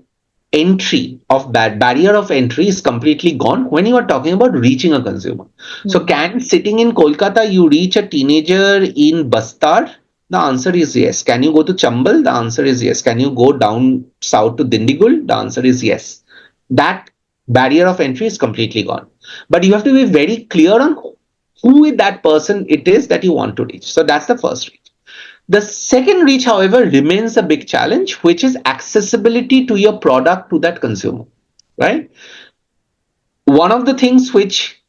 entry of that barrier of entry is completely gone when you are talking about reaching a consumer. So can sitting in Kolkata you reach a teenager in Bastar? The answer is yes. Can you go to Chambal? The answer is yes. Can you go down south to Dindigul? The answer is yes. That barrier of entry is completely gone. But you have to be very clear on who that person it is that you want to reach. So that's the first reach. The second reach, however, remains a big challenge, which is accessibility to your product to that consumer, right? One of the things which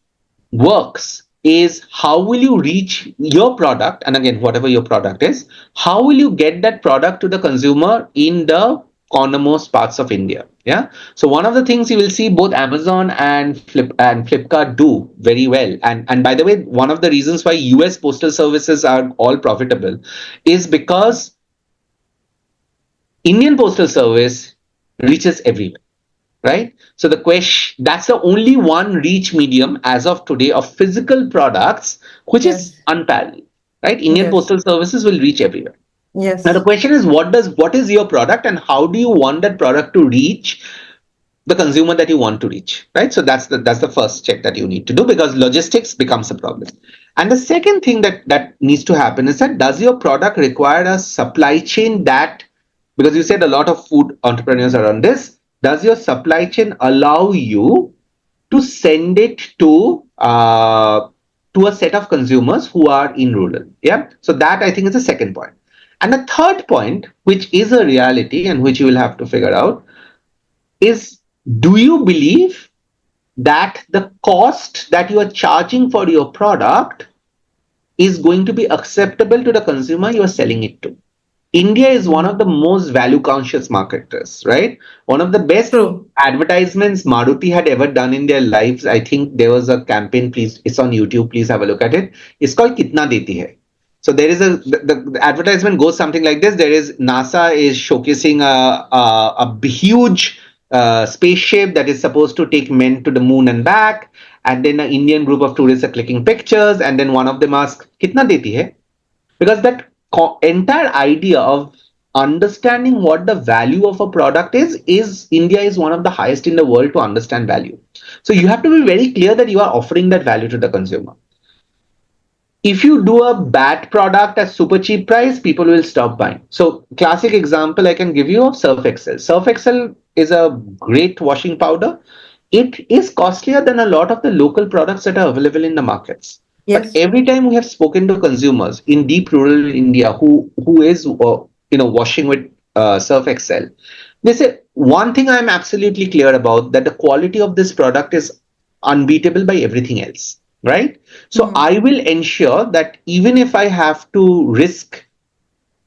works is how will you reach your product, and again whatever your product is, how will you get that product to the consumer in the cornermost parts of India. Yeah, so one of the things you will see both Amazon and Flipkart do very well, and by the way, one of the reasons why US postal services are all profitable is because Indian postal service reaches everywhere, right? So the question, that's the only one reach medium as of today of physical products, which is Yes. unparalleled, right? Indian Yes. postal services will reach everywhere. Now the Yes. question is, what is your product and how do you want that product to reach the consumer that you want to reach, right? So that's the first check that you need to do, because logistics becomes a problem. And the second thing that needs to happen is that, does your product require a supply chain that, because you said a lot of food entrepreneurs are on this, does your supply chain allow you to send it to a set of consumers who are in rural? Yeah, so that I think is the second point. And the third point, which is a reality and which you will have to figure out, is, do you believe that the cost that you are charging for your product is going to be acceptable to the consumer you are selling it to? India is one of the most value conscious marketers, right? One of the best True. advertisements Maruti had ever done in their lives. I think there was a campaign, please, it's on YouTube, please have a look at it. It's called Kitna Deti Hai. So there is the advertisement goes something like this. There is NASA is showcasing a huge spaceship that is supposed to take men to the moon and back. And then an Indian group of tourists are clicking pictures. And then one of them asks, Kitna deti hai? Because that entire idea of understanding what the value of a product is India is one of the highest in the world to understand value. So you have to be very clear that you are offering that value to the consumer. If you do a bad product at super cheap price, people will stop buying. So classic example I can give you of Surf Excel. Surf Excel is a great washing powder. It is costlier than a lot of the local products that are available in the markets. But Yes. every time we have spoken to consumers in deep rural India who is washing with Surf Excel, they say one thing I'm absolutely clear about, that the quality of this product is unbeatable by everything else, right? So Hmm. I will ensure that even if I have to risk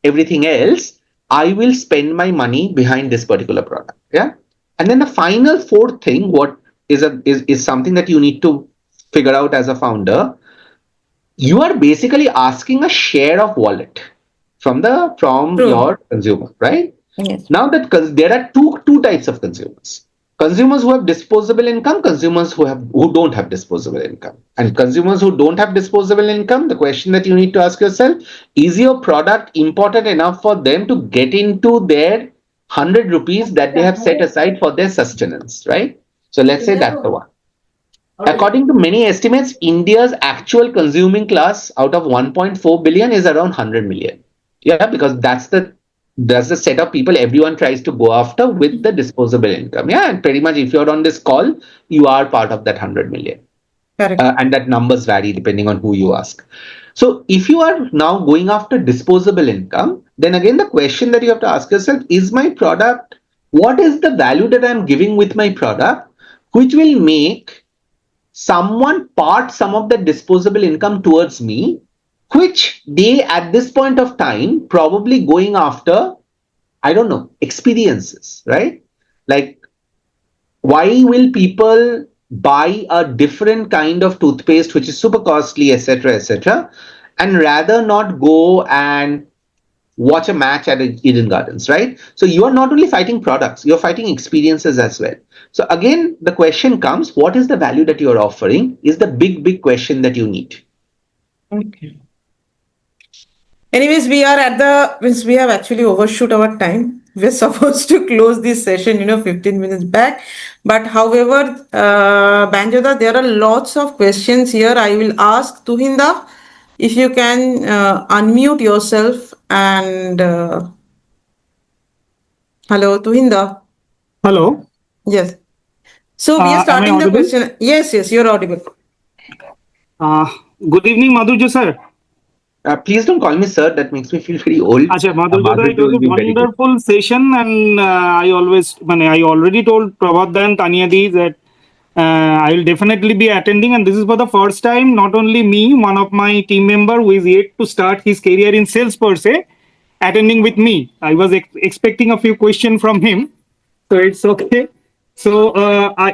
everything else, I will spend my money behind this particular product. Yeah. And then the final fourth thing, what is something that you need to figure out as a founder. You are basically asking a share of wallet from True. your consumer, right? Yes. Now that there are two types of consumers. Consumers who have disposable income, consumers who don't have disposable income. And consumers who don't have disposable income, the question that you need to ask yourself, is your product important enough for them to get into their 100 rupees that they have set aside for their sustenance, right? So let's say that's the one. According to many estimates, India's actual consuming class out of 1.4 billion is around 100 million. Yeah, because that's the set of people everyone tries to go after with the disposable income. Yeah, and pretty much if you're on this call, you are part of that 100 million. Correct. And that numbers vary depending on who you ask. So if you are now going after disposable income, then again the question that you have to ask yourself, is my product, what is the value that I'm giving with my product, which will make someone part some of the disposable income towards me, which they at this point of time probably going after, I don't know, experiences, right? Like, why will people buy a different kind of toothpaste which is super costly, etc., etc., and rather not go and watch a match at Eden Gardens, right? So you are not only fighting products, you're fighting experiences as well. So again, the question comes, what is the value that you're offering is the big question that you need. Okay. Anyways, since we have actually overshoot our time. We're supposed to close this session, 15 minutes back. But however, Banjoda, there are lots of questions here. I will ask Tuhinda if you can unmute yourself and hello, Tuhinda. Hello, Yes. So we are am I starting the audible? question. Yes, yes, you're audible. Uh, Good evening, Madhurjo sir. Please don't call me sir. That makes me feel very old. Acha, Madhurjo, it Madhurjo was will a be very good. wonderful session, and I already told Prabhat and Tanyadi that I will definitely be attending, and this is for the first time. Not only me, one of my team member who is yet to start his career in sales per se, attending with me. I was expecting a few questions from him, so it's okay. So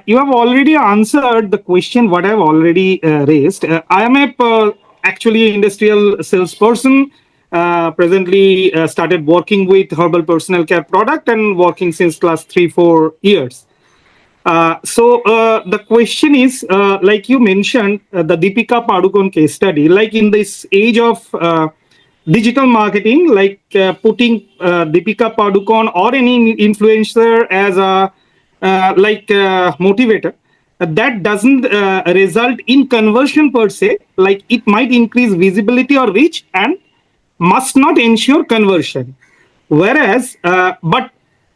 you have already answered the question what I have already raised. I am actually industrial salesperson. Presently started working with herbal personal care product and working since last 3-4 years. So the question is, like you mentioned, the Deepika Padukone case study. Like in this age of digital marketing, like putting Deepika Padukone or any influencer as a motivator, that doesn't result in conversion per se. Like it might increase visibility or reach and must not ensure conversion. Whereas, but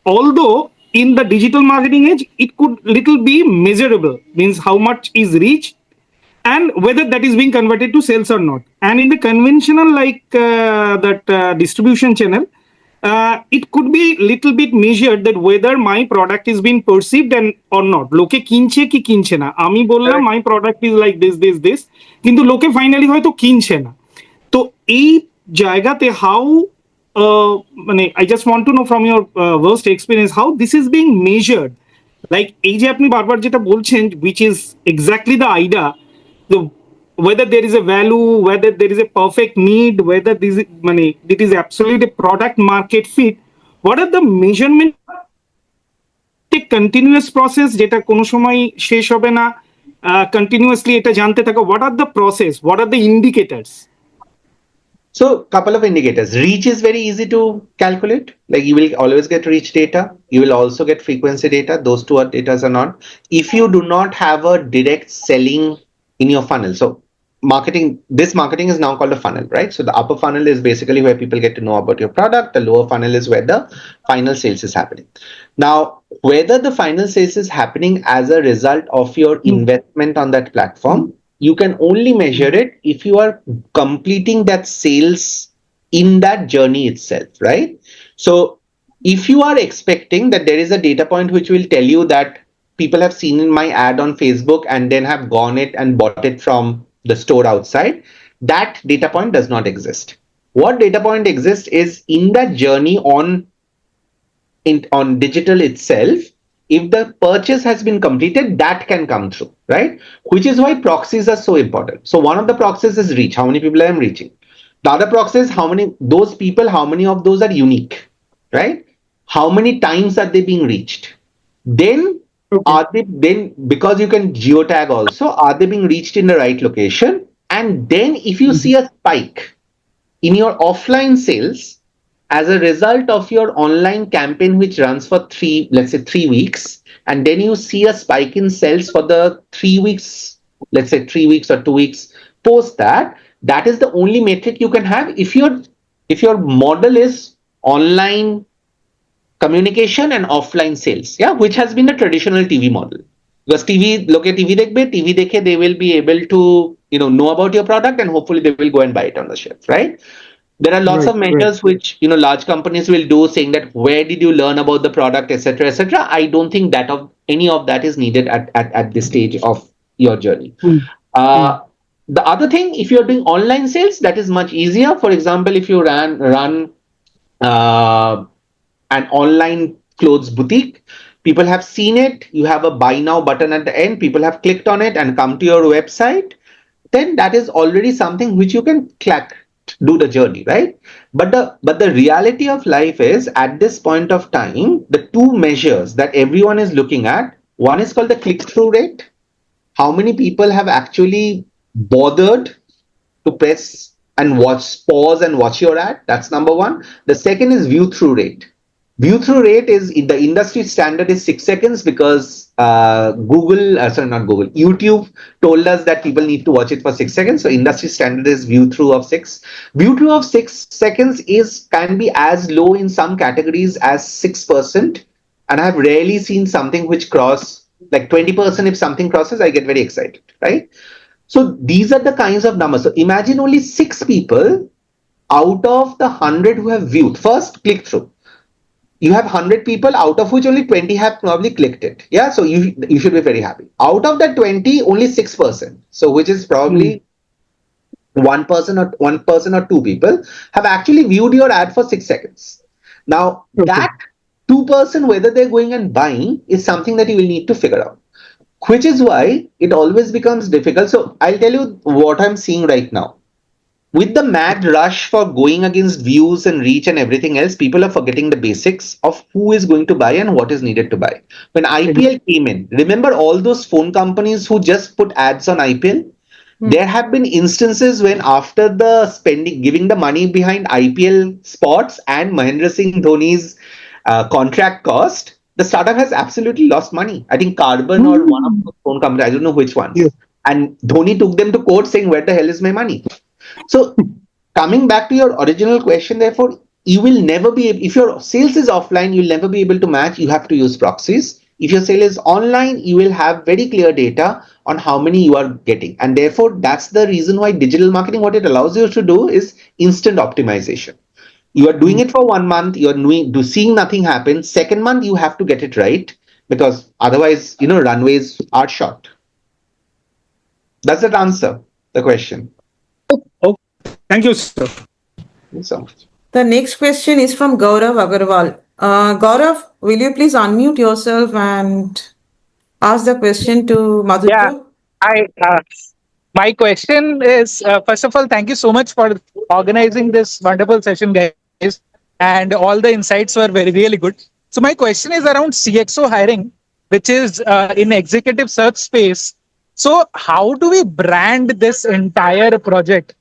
although in the digital marketing age, it could little be measurable, means how much is reach and whether that is being converted to sales or not. And in the conventional distribution channel, it could be little bit measured that whether my product is being perceived and or not. Loke কিনছে কি কিনছে না, আমি বললাম my product is like this, কিন্তু লোকে finally হয়তো কিনছে না। তো এই জায়গাতে how I just want to know from your worst experience how this is being measured. Like এই যে আপনি বারবার যেটা বলছেন, which is exactly the idea, the whether there is a value, whether there is a perfect need, whether this is it is absolutely a product market fit. What are the measurement continuous process যেটা কোনো সময় শেষ হবে না, continuously এটা জানতে থাকা? What are the process, what are the indicators? So, couple of indicators. Reach is very easy to calculate. Like you will always get reach data. You will also get frequency data. Those two are data are not. If you do not have a direct selling in your funnel, so this marketing is now called a funnel, right? So the upper funnel is basically where people get to know about your product. The lower funnel is where the final sales is happening. Now, whether the final sales is happening as a result of your investment on that platform, you can only measure it if you are completing that sales in that journey itself, right? So if you are expecting that there is a data point which will tell you that people have seen in my ad on Facebook and then have gone it and bought it from the store outside, that data point does not exist. What data point exists is in that journey on digital itself. If the purchase has been completed, that can come through, right? Which is why proxies are so important. So one of the proxies is reach. How many people I am reaching? The other proxy is how many of those are unique, right? How many times are they being reached? Then because you can geotag also, are they being reached in the right location? And then if you see a spike in your offline sales as a result of your online campaign, which runs for 3 weeks, and then you see a spike in sales for the 3 weeks, let's say 3 weeks or 2 weeks post that, that is the only metric you can have if your model is online communication and offline sales, which has been the traditional TV model. Because look at TV dekhe, they will be able to know about your product and hopefully they will go and buy it on the shelf, right? There are lots of measures which large companies will do, saying that where did you learn about the product, etc., etc. I don't think that any of that is needed at this stage of your journey. The other thing, if you're doing online sales, that is much easier. For example, if you run an online clothes boutique, people have seen it, you have a buy now button at the end, people have clicked on it and come to your website, then that is already something which you can do the journey, right? But the reality of life is, at this point of time, the two measures that everyone is looking at, one is called the click-through rate. How many people have actually bothered to press and pause and watch your ad? That's number one. The second is view-through rate. View-through rate is, the industry standard is 6 seconds because YouTube told us that people need to watch it for 6 seconds. So industry standard is view-through of 6. View-through of 6 seconds can be as low in some categories as 6%. And I have rarely seen something which cross like 20%. If something crosses, I get very excited, right? So these are the kinds of numbers. So imagine only 6 people out of the 100 who have viewed. First, click through. You have 100 people, out of which only 20 have probably clicked it. Yeah, so you should be very happy. Out of that 20, only 6%. So which is probably 1% or 2 people have actually viewed your ad for 6 seconds. Now Okay. that 2%, whether they're going and buying, is something that you will need to figure out. Which is why it always becomes difficult. So I'll tell you what I'm seeing right now. With the mad rush for going against views and reach and everything else, people are forgetting the basics of who is going to buy and what is needed to buy. When IPL came in, remember all those phone companies who just put ads on IPL? There have been instances when after the spending, giving the money behind IPL spots and Mahendra Singh Dhoni's contract cost, the startup has absolutely lost money. I think Carbon or one of Mm. those phone companies, I don't know which Yes. ones. And Dhoni took them to court saying, "Where the hell is my money?" So coming back to your original question, therefore, you will never be able, if your sales is offline, you'll never be able to match. You have to use proxies. If your sale is online, you will have very clear data on how many you are getting. And therefore, that's the reason why digital marketing, what it allows you to do is instant optimization. You are doing it for 1 month, you're seeing nothing happen. Second month, you have to get it right because otherwise, runways are short. Does that answer the question? Okay. Thank you, sir. So. The next question is from Gaurav Agarwal. Gaurav, will you please unmute yourself and ask the question to Yeah, Madhukar? I my question is first of all, thank you so much for organizing this wonderful session, guys, and all the insights were really good. So my question is around CXO hiring, which is in executive search space. So how do we brand this entire project?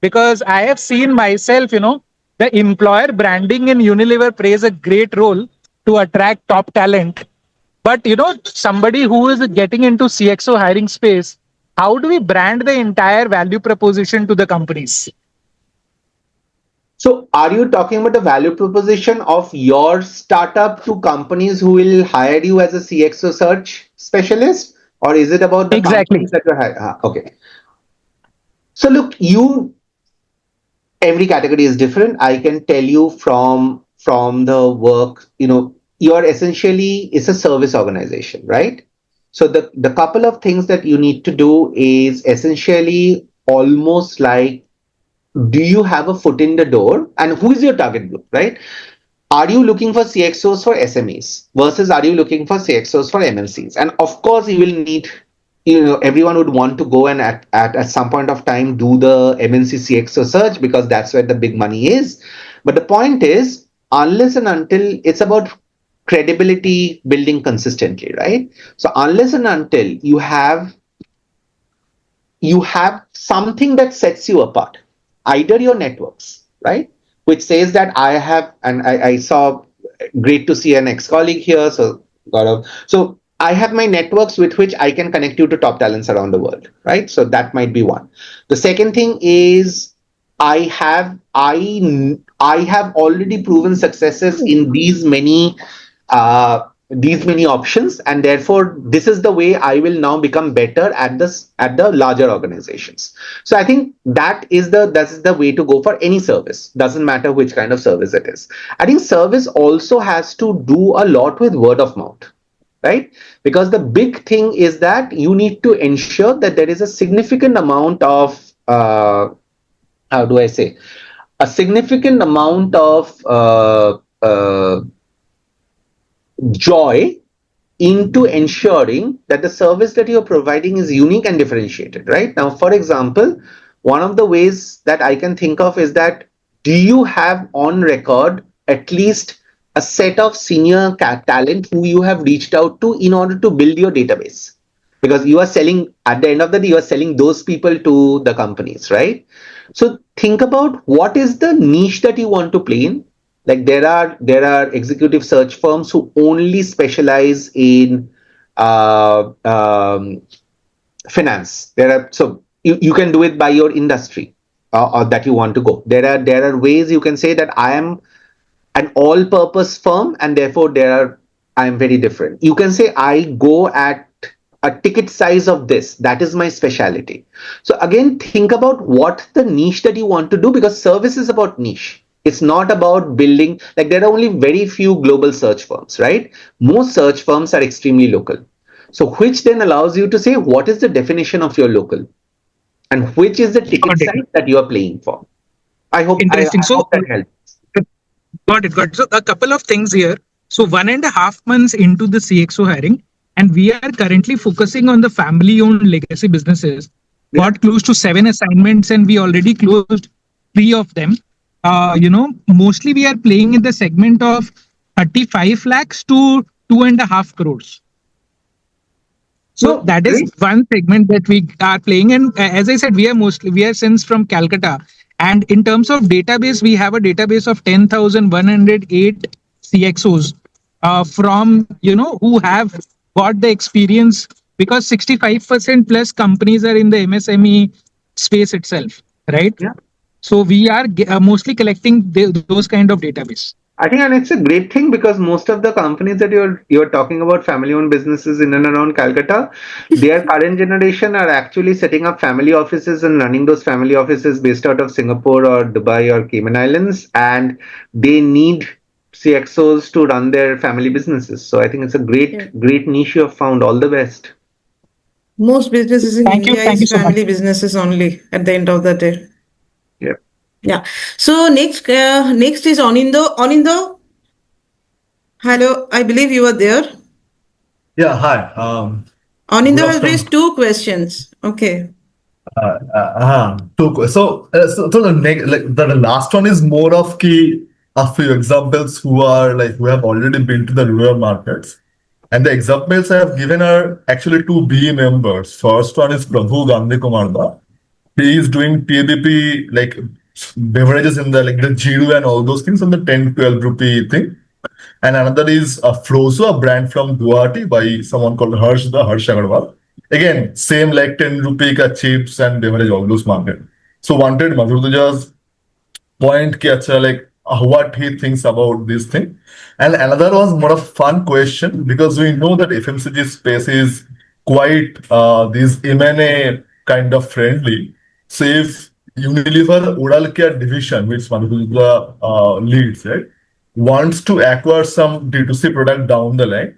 Because I have seen myself, the employer branding in Unilever plays a great role to attract top talent, but somebody who is getting into CXO hiring space, how do we brand the entire value proposition to the companies? So, are you talking about the value proposition of your startup to companies who will hire you as a CXO search specialist, or is it about the Exactly. companies that you're hiring? Okay. So, look, every category is different. I can tell you from the work, you're essentially it's a service organization, right? So the couple of things that you need to do is essentially almost like, do you have a foot in the door and who is your target group, right? Are you looking for CXOs for SMEs versus are you looking for CXOs for MNCs? And of course, you will need, everyone would want to go and at some point of time do the MNC CXO search because that's where the big money is. But the point is, unless and until it's about credibility building consistently, right? So unless and until you have something that sets you apart, either your networks, right, which says that I have, and I saw, great to see an ex-colleague here, so Gaurav. So I have my networks with which I can connect you to top talents around the world, right? So that might be one. The second thing is I have already proven successes in these many options, and therefore this is the way I will now become better at the larger organizations. So I think that's the way to go for any service, doesn't matter which kind of service it is. I think service also has to do a lot with word of mouth, right? Because the big thing is that you need to ensure that there is a significant amount of how do I say, a significant amount of joy into ensuring that the service that you're providing is unique and differentiated, right? Now, for example, one of the ways that I can think of is that, do you have on record at least a set of senior talent who you have reached out to in order to build your database? Because you are selling, at the end of the day, you are selling those people to the companies, right? So think about what is the niche that you want to play in. Like there are executive search firms who only specialize in uh, um, finance. So you can do it by your industry or that you want to go. There are ways you can say that I am an all-purpose firm and therefore I am very different. You can say I go at a ticket size of this. That is my specialty. So again, think about what the niche that you want to do, because service is about niche. It's not about building, like there are only very few global search firms, right? Most search firms are extremely local. So which then allows you to say what is the definition of your local and which is the ticket Got it. size that you are playing for. I Interesting. So, hope that helps. got it. Got it. So, a couple of things here. So, 1.5 months into the CXO hiring, and we are currently focusing on the family-owned legacy businesses. Yeah. Got close to 7 assignments, and we already closed 3 of them. Mostly we are playing in the segment of 35 lakhs to 2.5 crores. So No, that is great. one segment that we are playing. And as I said, we are since from Calcutta. And in terms of database, we have a database of 10,108 CXOs from, who have got the experience, because 65% plus companies are in the MSME space itself, right? Yeah. So we are mostly collecting those kind of database. I think, and it's a great thing because most of the companies that you're talking about, family-owned businesses in and around Calcutta, their current generation are actually setting up family offices and running those family offices based out of Singapore or Dubai or Cayman Islands, and they need CXOs to run their family businesses. So I think it's a great niche you have found. All the best. Most businesses in Thank you. India Thank you is so much. family businesses only at the end of the day. Yeah. Yeah. So next is Anindo. Anindo, hello. I believe you are there. Yeah, hi. Good Anindo has afternoon. raised two questions. Okay. So the last one is more of key a few examples who have already been to the rural markets, and the examples I have given are actually two BE members. First one is Prabhu Gandhi Kumarda. He is doing TBP like beverages in the Jiru and all those things on the 10-12 rupee thing. And another is Frozo, a brand from Guwahati by someone called Harsh Agarwal. Again, same like 10 rupee ka chips and beverage, all those market. So wanted Madhur point ki acha, like what he thinks about this thing. And another was more of fun question because we know that FMCG space is quite this M&A kind of friendly. So if Unilever Oral Care division, which Madhur leads, right, wants to acquire some D2C product down the line,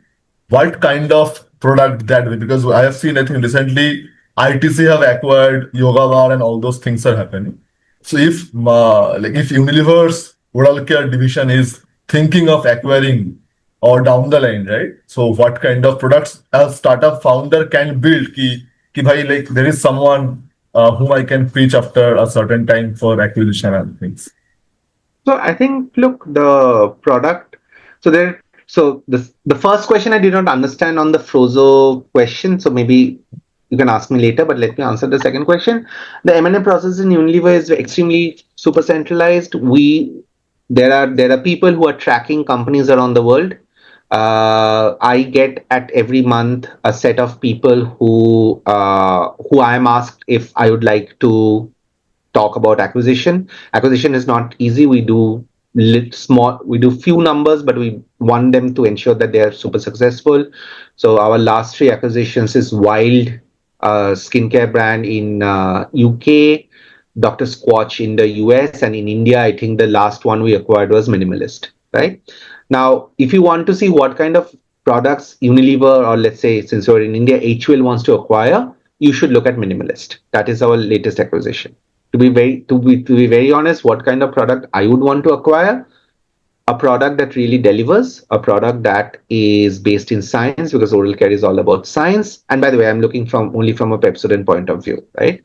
what kind of product that way? Because I have seen, I think recently ITC have acquired Yoga Bar and all those things are happening. So if Unilever's oral care division is thinking of acquiring or down the line, right? So what kind of products a startup founder can build? Ki bhai, like there is someone whom I can pitch after a certain time for acquisition and things. So I think, look, the product. So the first question I did not understand on the Frozo question. So maybe you can ask me later, but let me answer the second question. The M&A process in Unilever is extremely super centralized. There are people who are tracking companies around the world. I get at every month a set of people who I am asked if I would like to talk about acquisition. Acquisition is not easy. We do few numbers, but we want them to ensure that they are super successful. So our last 3 acquisitions is Wild, skincare brand in UK, Dr. Squatch in the US, and in India, I think the last one we acquired was Minimalist, right? Now, if you want to see what kind of products Unilever, or let's say since you're in India, HUL wants to acquire, you should look at Minimalist. That is our latest acquisition. To be very honest, what kind of product I would want to acquire? A product that really delivers, a product that is based in science, because oral care is all about science. And by the way, I'm looking only from a Pepsodent point of view, right?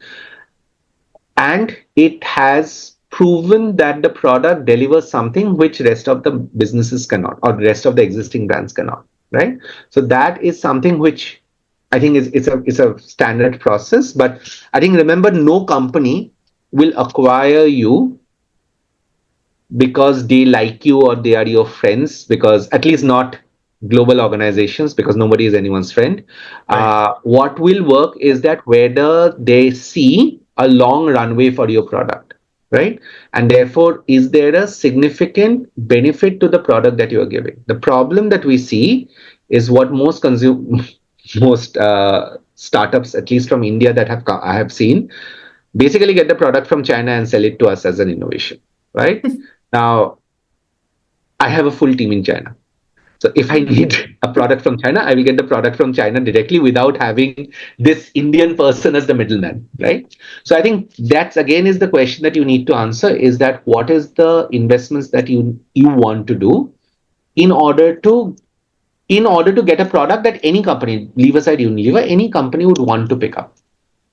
And it has proven that the product delivers something which rest of the businesses cannot, or the rest of the existing brands cannot, right? So that is something which I think it's a standard process. But I think, remember, no company will acquire you because they like you or they are your friends, because at least not global organizations, because nobody is anyone's friend. Right. What will work is that whether they see a long runway for your product, right? And therefore, is there a significant benefit to the product that you are giving? The problem that we see is what most startups, at least from India, that I have seen, basically get the product from China and sell it to us as an innovation, right? Now, I have a full team in China. So if I need a product from China, I will get the product from China directly without having this Indian person as the middleman, right? So I think that's again is the question that you need to answer, is that what is the investments that you want to do in order to get a product that any company, leave aside Unilever, any company would want to pick up,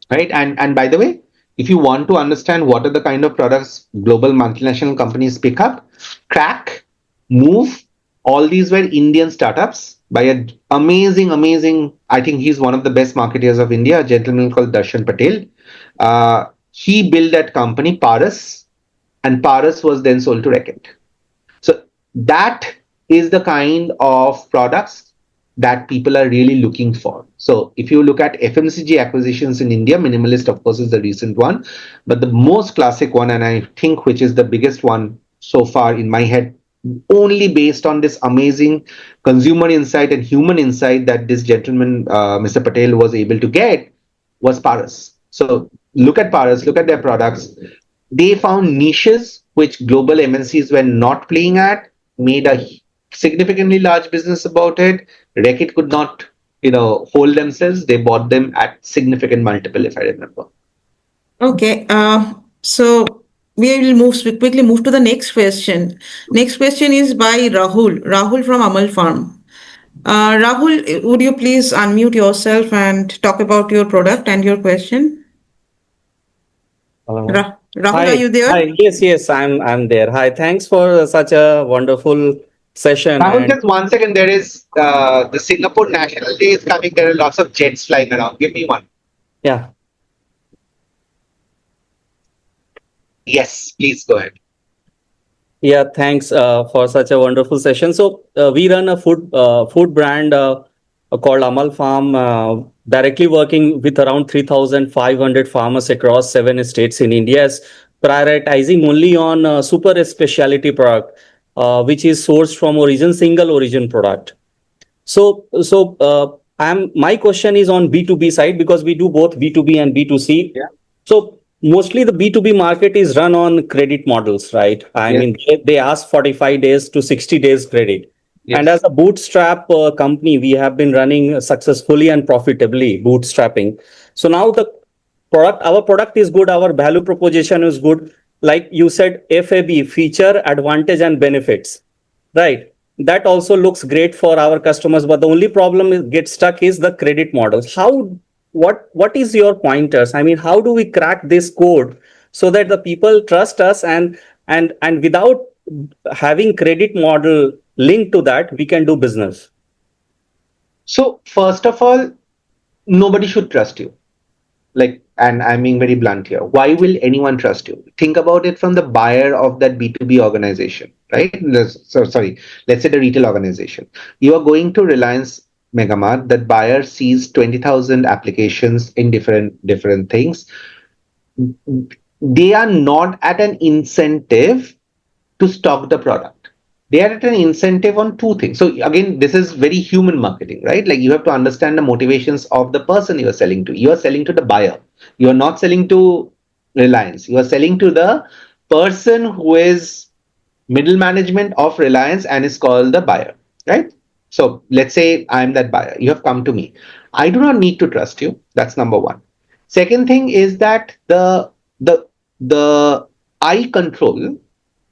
right? And by the way, if you want to understand what are the kind of products global multinational companies pick up, crack, move, all these were Indian startups by an amazing, I think he's one of the best marketeers of India, a gentleman called Darshan Patel. He built that company Paras, and Paras was then sold to Reckitt. So that is the kind of products that people are really looking for. So if you look at FMCG acquisitions in India, Minimalist, of course, is the recent one, but the most classic one, and I think which is the biggest one so far in my head, only based on this amazing consumer insight and human insight that this gentleman, Mr. Patel, was able to get, was Paras. So look at Paras, look at their products. They found niches which global MNCs were not playing at, made a significantly large business about it. Reckitt could not, hold themselves. They bought them at significant multiple, if I remember. Okay, so we will quickly move to the next question. Next question is by Rahul. Rahul from Amal Farm. Rahul, would you please unmute yourself and talk about your product and your question? Hello. Rahul, are Hi. you there? Hi. Yes, I'm there. Hi. Thanks for such a wonderful session. Rahul, And just 1 second. There is the Singapore National Day is coming. There are lots of jets flying around. Give me one. yeah, Yes, please go ahead. yeah. Thanks for such a wonderful session. So we run a food brand called Amal Farm, directly working with around 3,500 farmers across 7 states in India, is prioritizing only on super specialty product, which is sourced from single origin product. So my question is on B2B side, because we do both B2B and B2C. Yeah. So mostly the B2B market is run on credit models, right? I Yes. mean, they ask 45 days to 60 days credit. Yes. And as a bootstrap company, we have been running successfully and profitably bootstrapping. So now our product is good, our value proposition is good. Like you said, FAB, feature, advantage, and benefits, right? That also looks great for our customers, but the only problem is get stuck is the credit models. What is your pointers? I mean, how do we crack this code so that the people trust us, and without having credit model linked to that, we can do business? So first of all, nobody should trust you. And I'm being very blunt here. Why will anyone trust you? Think about it from the buyer of that B2B organization, right? Sorry, let's say the retail organization. You are going to Reliance Megamart. That buyer sees 20,000 applications in different things. They are not at an incentive to stock the product. They are at an incentive on two things. So again, this is very human marketing, right? Like you have to understand the motivations of the person you are selling to. You are selling to the buyer. You are not selling to Reliance. You are selling to the person who is middle management of Reliance and is called the buyer, right? So let's say I'm that buyer. You have come to me. I do not need to trust you. That's number one. Second thing is that the I control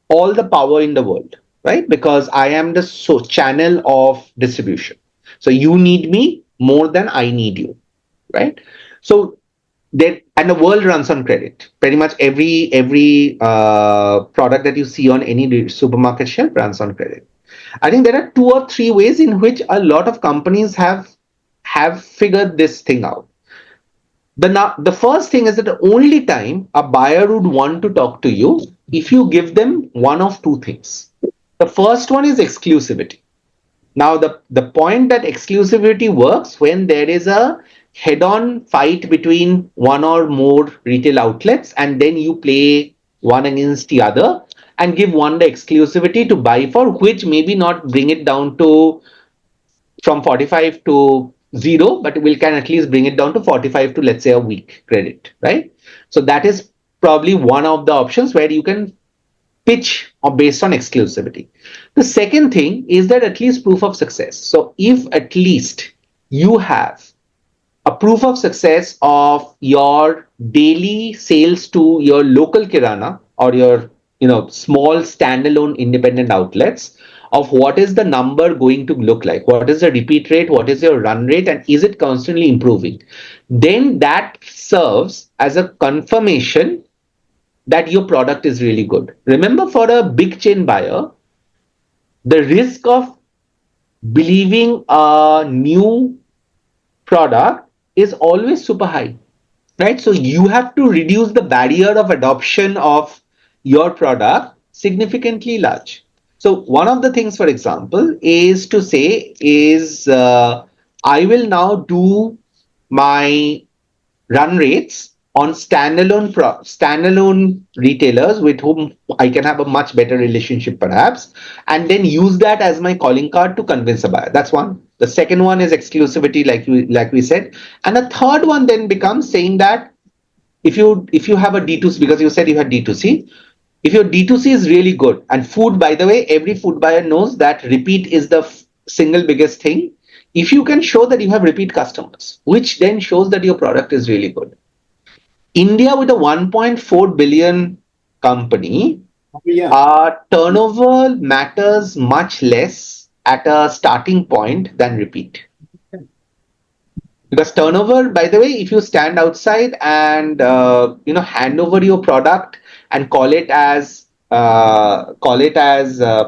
all the power in the world, right? Because I am the channel of distribution. So you need me more than I need you, right? So and the world runs on credit. Pretty much every product that you see on any supermarket shelf runs on credit. I think there are 2 or 3 ways in which a lot of companies have figured this thing out. The first thing is that the only time a buyer would want to talk to you if you give them one of two things. The first one is exclusivity. Now, the point that exclusivity works when there is a head-on fight between one or more retail outlets, and then you play one against the other and give one the exclusivity to buy for, which maybe not bring it down to from 45 to zero, but we can at least bring it down to 45 to, let's say, a week credit, right? So that is probably one of the options where you can pitch or based on exclusivity. The second thing is that at least proof of success. So if at least you have a proof of success of your daily sales to your local kirana or your small standalone independent outlets, of what is the number going to look like, what is the repeat rate, what is your run rate, and is it constantly improving, then that serves as a confirmation that your product is really good. Remember, for a big chain buyer, the risk of believing a new product is always super high, right? So you have to reduce the barrier of adoption of your product significantly large. So one of the things, for example, is to say is I will now do my run rates on standalone retailers with whom I can have a much better relationship perhaps, and then use that as my calling card to convince a buyer. That's one. The second one is exclusivity, like we said, and the third one then becomes saying that if you have a D2C, because you said you had D2C, if your D2C is really good, and food, by the way, every food buyer knows that repeat is the single biggest thing. If you can show that you have repeat customers, which then shows that your product is really good. India, with a 1.4 billion company, turnover matters much less at a starting point than repeat. Because turnover, by the way, if you stand outside and hand over your product and call it as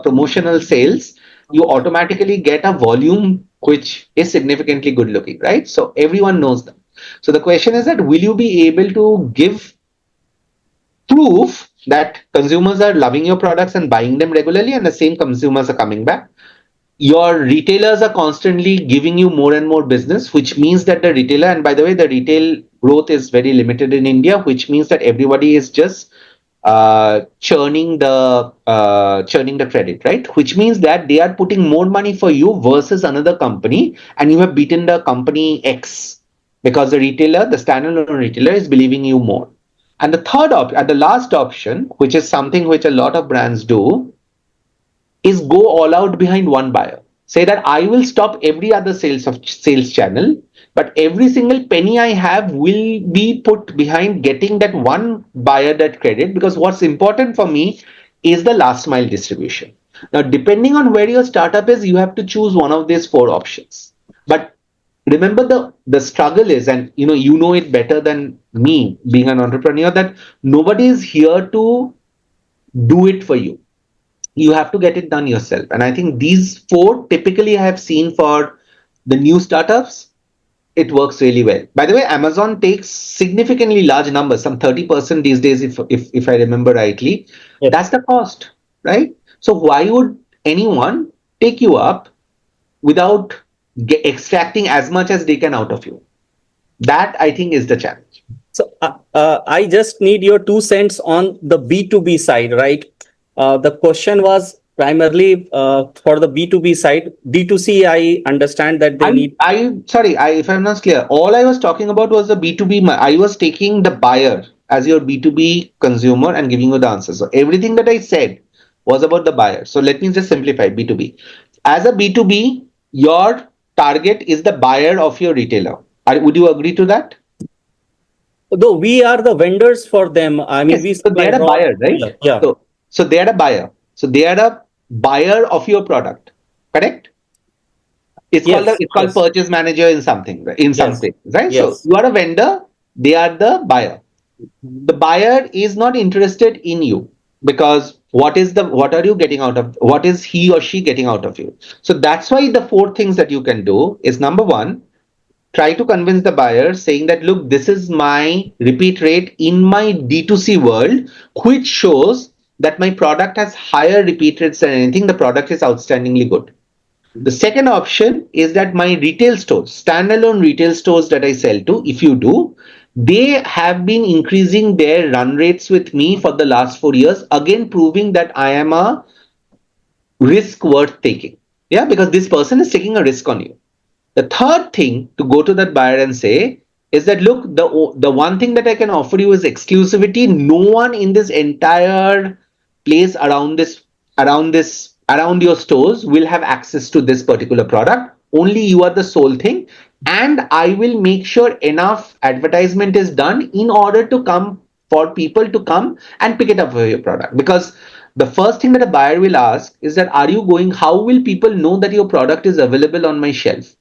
promotional sales, you automatically get a volume which is significantly good looking, right? So everyone knows that. So the question is that, will you be able to give proof that consumers are loving your products and buying them regularly, and the same consumers are coming back? Your retailers are constantly giving you more and more business, which means that the retailer, and by the way, the retail growth is very limited in India, which means that everybody is just churning the credit, right? Which means that they are putting more money for you versus another company, and you have beaten the company X because the standalone retailer, is believing you more. And the last option, which is something which a lot of brands do, is go all out behind one buyer. Say that I will stop every other sales channel, but every single penny I have will be put behind getting that one buyer that credit, because what's important for me is the last mile distribution. Now, depending on where your startup is, you have to choose one of these four options. But remember, the struggle is, and you know it better than me being an entrepreneur, that nobody is here to do it for you. You have to get it done yourself. And I think these four typically I have seen for the new startups, it works really well. By the way, Amazon takes significantly large numbers, some 30% these days, if I remember rightly. Yes. That's the cost, right? So why would anyone take you up without extracting as much as they can out of you? That, I think, is the challenge. So I just need your 2 cents on the B2B side, right? The question was primarily for the B2B side. D2C, I understand that they need. If I'm not clear, all I was talking about was the B2B. I was taking the buyer as your B2B consumer and giving you the answer. So everything that I said was about the buyer. So let me just simplify B2B. As a B2B, your target is the buyer of your retailer. Would you agree to that? Though we are the vendors for them. I mean, Yes, so they are a buyer, right? Yeah. So they are a buyer. So they are a buyer of your product, correct? It's called purchase manager in something, right? In some places, right? Yes. So you are a vendor, they are the buyer. The buyer is not interested in you, because what are you getting out of, what is he or she getting out of you? So that's why the four things that you can do is, number one, try to convince the buyer saying that, look, this is my repeat rate in my D2C world, which shows that my product has higher repeat rates than anything. The product is outstandingly good. The second option is that my retail stores, standalone retail stores that I sell to, if you do, they have been increasing their run rates with me for the last 4 years, again proving that I am a risk worth taking. Yeah, because this person is taking a risk on you. The third thing to go to that buyer and say is that, look, the one thing that I can offer you is exclusivity. No one in this entire place around your stores will have access to this particular product. Only you are the sole thing, and I will make sure enough advertisement is done in order to come for people to come and pick it up for your product. Because the first thing that a buyer will ask is that, how will people know that your product is available on my shelf?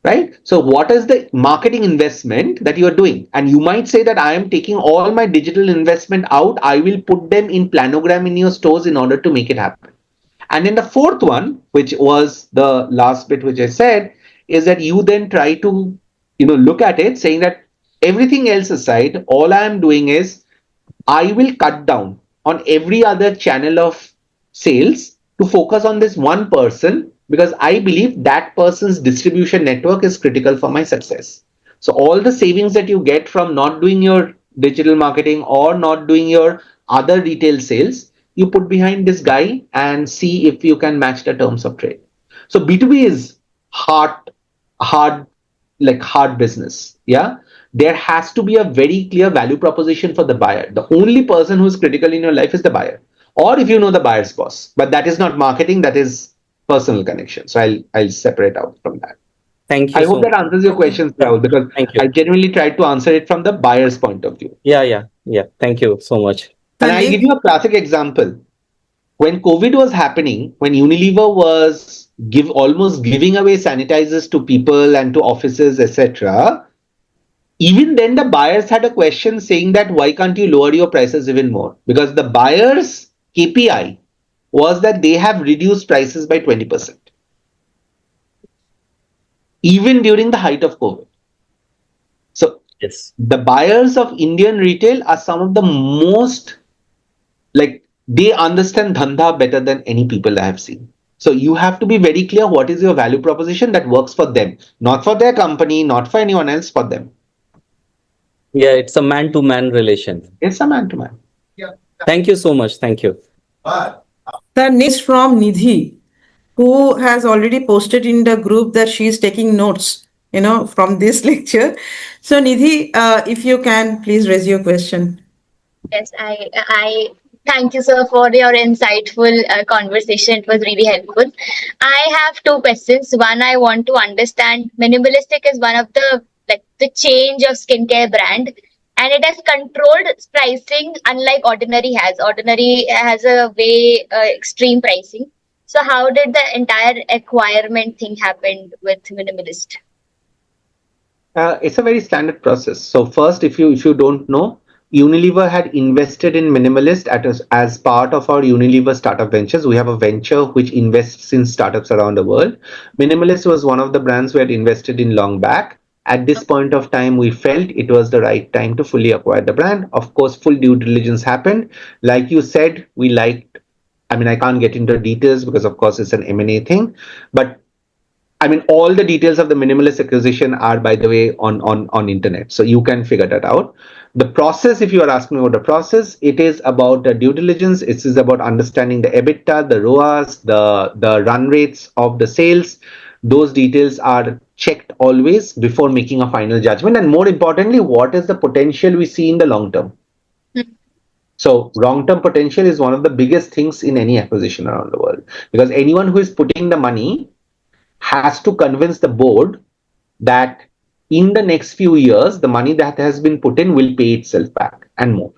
Right? So what is the marketing investment that you are doing? And you might say that I am taking all my digital investment out. I will put them in planogram in your stores in order to make it happen. And then the fourth one, which was the last bit which I said, is that you then try to, look at it saying that everything else aside, all I am doing is I will cut down on every other channel of sales to focus on this one person, because I believe that person's distribution network is critical for my success. So all the savings that you get from not doing your digital marketing or not doing your other retail sales, you put behind this guy and see if you can match the terms of trade. So B2B is hard business. Yeah. There has to be a very clear value proposition for the buyer. The only person who is critical in your life is the buyer, or if you know the buyer's boss, but that is not marketing, that is personal connection. So I'll separate out from that. Thank you I so hope that much. answers your questions, Rahul, because Thank you. I genuinely tried to answer it from the buyer's point of view. Yeah. Thank you so much. And I'll give you a classic example. When COVID was happening, when Unilever was almost giving away sanitizers to people and to offices, etc., even then the buyers had a question saying that, why can't you lower your prices even more? Because the buyers' KPI was that they have reduced prices by 20%. Even during the height of COVID. So Yes. the buyers of Indian retail are some of the most, they understand dhanda better than any people I have seen. So you have to be very clear what is your value proposition that works for them, not for their company, not for anyone else, for them. Yeah, it's a man-to-man relation. It's a man-to-man. Thank you so much. Thank you. The next from Nidhi, who has already posted in the group that she is taking notes, from this lecture. So Nidhi, if you can, please raise your question. Yes, I thank you, sir, for your insightful conversation. It was really helpful. I have two questions. One, I want to understand minimalistic is one of the change of skincare brand, and it has controlled pricing, unlike ordinary has. Ordinary has a way extreme pricing. So, how did the entire acquirement thing happen with minimalist? It's a very standard process. So first, if you don't know, Unilever had invested in Minimalist as part of our Unilever startup ventures. We have a venture which invests in startups around the world. Minimalist was one of the brands we had invested in long back. At this point of time, we felt it was the right time to fully acquire the brand. Of course, full due diligence happened. Like you said, I can't get into details because of course it's an M&A thing, but all the details of the Minimalist acquisition are, by the way, on internet. So you can figure that out. The process, if you are asking about the process, it is about the due diligence. It is about understanding the EBITDA, the ROAS, the run rates of the sales. Those details are checked always before making a final judgment. And more importantly, what is the potential we see in the long term? So long-term potential is one of the biggest things in any acquisition around the world, because anyone who is putting the money has to convince the board that in the next few years, the money that has been put in will pay itself back and more.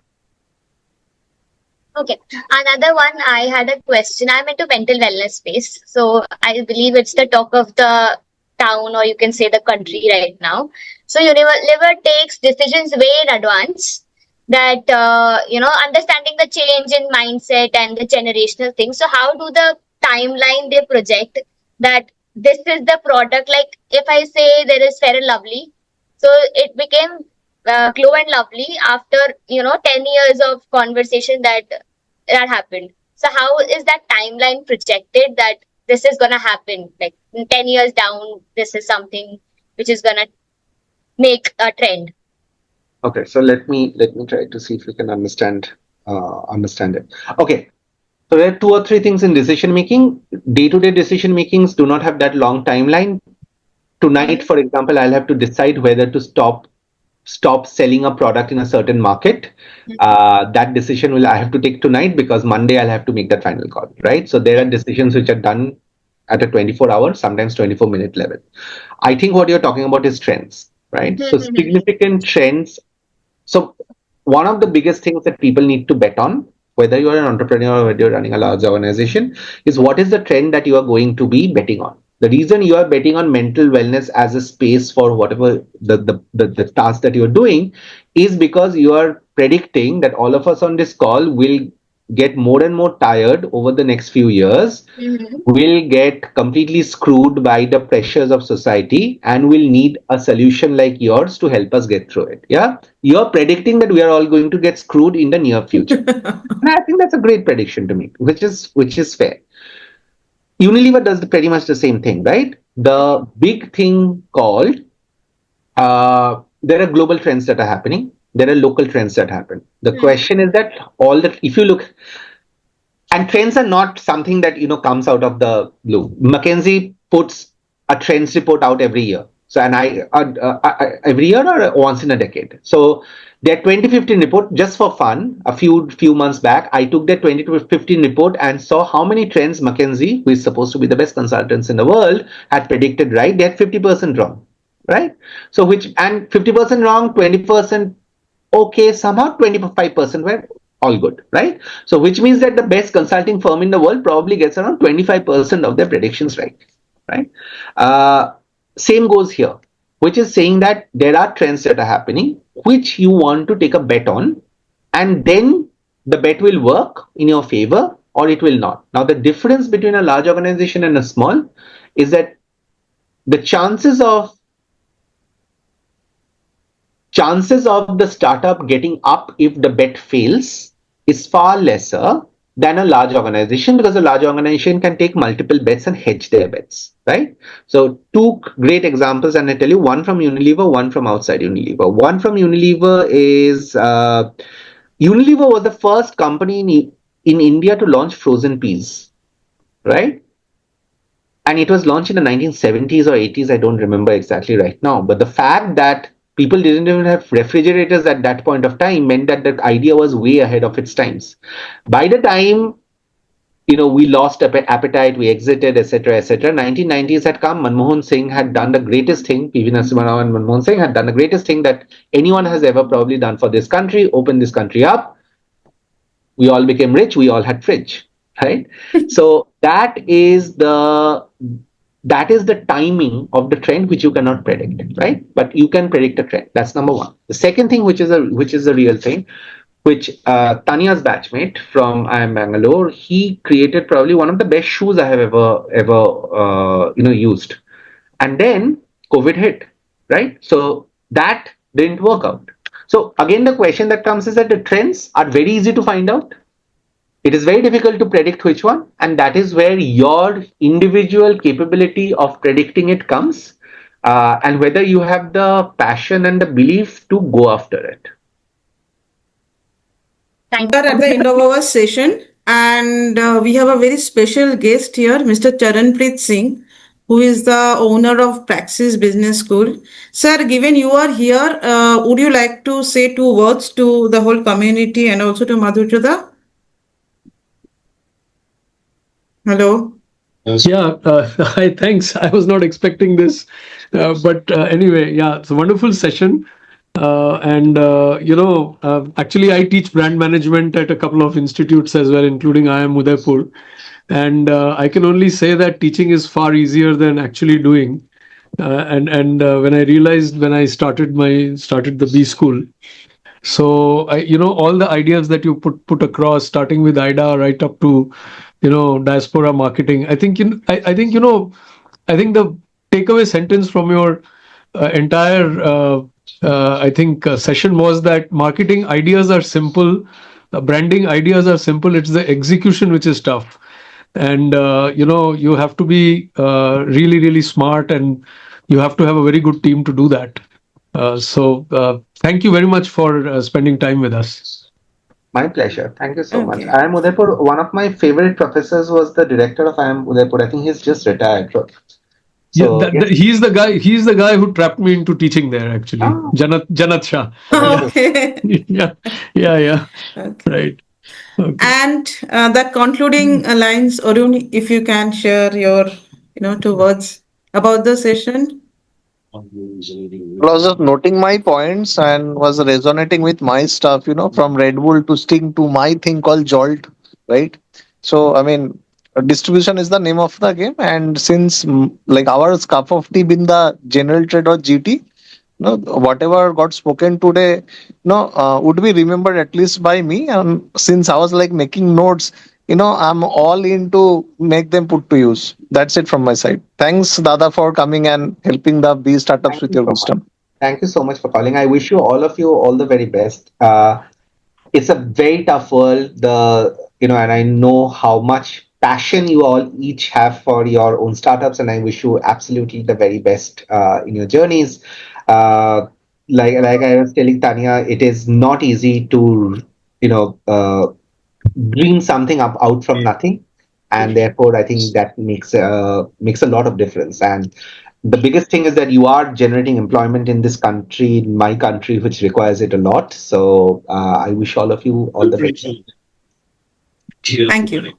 Okay. Another one, I had a question. I'm into mental wellness space. So I believe it's the talk of the town, or you can say the country right now. So Unilever takes decisions way in advance, that, understanding the change in mindset and the generational things. So how do the timeline they project that this is the product? Like if I say there is Fair and Lovely, so it became Glow and Lovely after 10 years of conversation that happened. So how is that timeline projected that this is gonna happen? Like in 10 years down, this is something which is gonna make a trend. Okay, so let me try to see if we can understand it. Okay. So there are two or three things in decision making. Day-to-day decision makings do not have that long timeline. tonight, for example, I'll have to decide whether to stop selling a product in a certain market. That decision I have to take tonight, because Monday I'll have to make that final call, right? So there are decisions which are done at a 24-hour, sometimes 24-minute level. I think what you're talking about is trends, right? So significant trends. So one of the biggest things that people need to bet on, whether you're an entrepreneur or whether you're running a large organization, is what is the trend that you are going to be betting on. The reason you are betting on mental wellness as a space for whatever the task that you're doing is because you are predicting that all of us on this call will get more and more tired over the next few years, will get completely screwed by the pressures of society, and will need a solution like yours to help us get through it. Yeah, you're predicting that we are all going to get screwed in the near future. And I think that's a great prediction to make, which is fair. Unilever does pretty much the same thing, right? The big thing called there are global trends that are happening. There are local trends that happen. The question is that if you look, and trends are not something that comes out of the blue. McKinsey puts a trends report out every year. So, and every year or once in a decade. So their 2015 report, just for fun, a few months back, I took their 2015 report and saw how many trends McKinsey, who is supposed to be the best consultants in the world, had predicted right. They had 50% wrong, right? So 50% wrong, 20% okay, somehow 25% were all good, right? So which means that the best consulting firm in the world probably gets around 25% of their predictions right, right? Same goes here, which is saying that there are trends that are happening, which you want to take a bet on, and then the bet will work in your favor or it will not. Now, the difference between a large organization and a small is that the chances of the startup getting up if the bet fails is far lesser than a large organization, because a large organization can take multiple bets and hedge their bets, right? So two great examples, and I tell you, one from Unilever, one from outside Unilever. One from Unilever is Unilever was the first company in India to launch frozen peas, right? And it was launched in the 1970s or 80s, I don't remember exactly right now. But the fact that people didn't even have refrigerators at that point of time meant that the idea was way ahead of its times. By the time, we lost appetite, we exited, etc., etc., 1990s had come. Manmohan Singh had done the greatest thing. P.V. Narasimha Rao and Manmohan Singh had done the greatest thing that anyone has ever probably done for this country, opened this country up. We all became rich. We all had fridge, right? So that is the timing of the trend, which you cannot predict, right? But you can predict a trend. That's number one. The second thing, which is a real thing, which Tanya's batchmate from IIM Bangalore, he created probably one of the best shoes I have ever used. And then COVID hit, right? So that didn't work out. So again, the question that comes is that the trends are very easy to find out. It is very difficult to predict which one, and that is where your individual capability of predicting it comes, and whether you have the passion and the belief to go after it. Thank We are at the end of our session, and we have a very special guest here, Mr. Charanpreet Singh, who is the owner of Praxis Business School. Sir, given you are here, would you like to say 2 words to the whole community and also to Madhuchada? Hello. Yeah, hi, thanks. I was not expecting this. But anyway, yeah, it's a wonderful session. Actually, I teach brand management at a couple of institutes as well, including IIM Udaipur. And I can only say that teaching is far easier than actually doing. When I realized when I started the B school, so all the ideas that you put across, starting with AIDA right up to diaspora marketing. I think the takeaway sentence from your entire session was that marketing ideas are simple, branding ideas are simple. It's the execution which is tough, and you have to be really, really smart, and you have to have a very good team to do that. Thank you very much for spending time with us. My pleasure. Thank you so much. IIM Udaipur, one of my favorite professors was the director of IIM Udaipur. I think he's just retired. So yes. He's the guy. He's the guy who trapped me into teaching there. Actually, Ah. Janat Shah. Okay. Yeah. Okay. Right. Okay. And that concluding lines, Arun, if you can share your, 2 words about the session. I was just noting my points and was resonating with my stuff, from Red Bull to Sting to my thing called Jolt, right? So, I mean, distribution is the name of the game. And since like our cup of tea been the general trade or GT, whatever got spoken today, would be remembered at least by me. And since I was like making notes, I'm all in to make them put to use. That's it from my side. Thanks, Dada, for coming and helping the B startups Thank with you your so much. wisdom. Thank you so much for calling. I wish all of you all the very best. It's a very tough world. And I know how much passion you all each have for your own startups, and I wish you absolutely the very best in your journeys. Like I was telling Tanya, it is not easy to dream something up out from nothing, and therefore I think that makes a lot of difference. And the biggest thing is that you are generating employment in this country, in my country, which requires it a lot. So I wish all of you all the best. Thank you.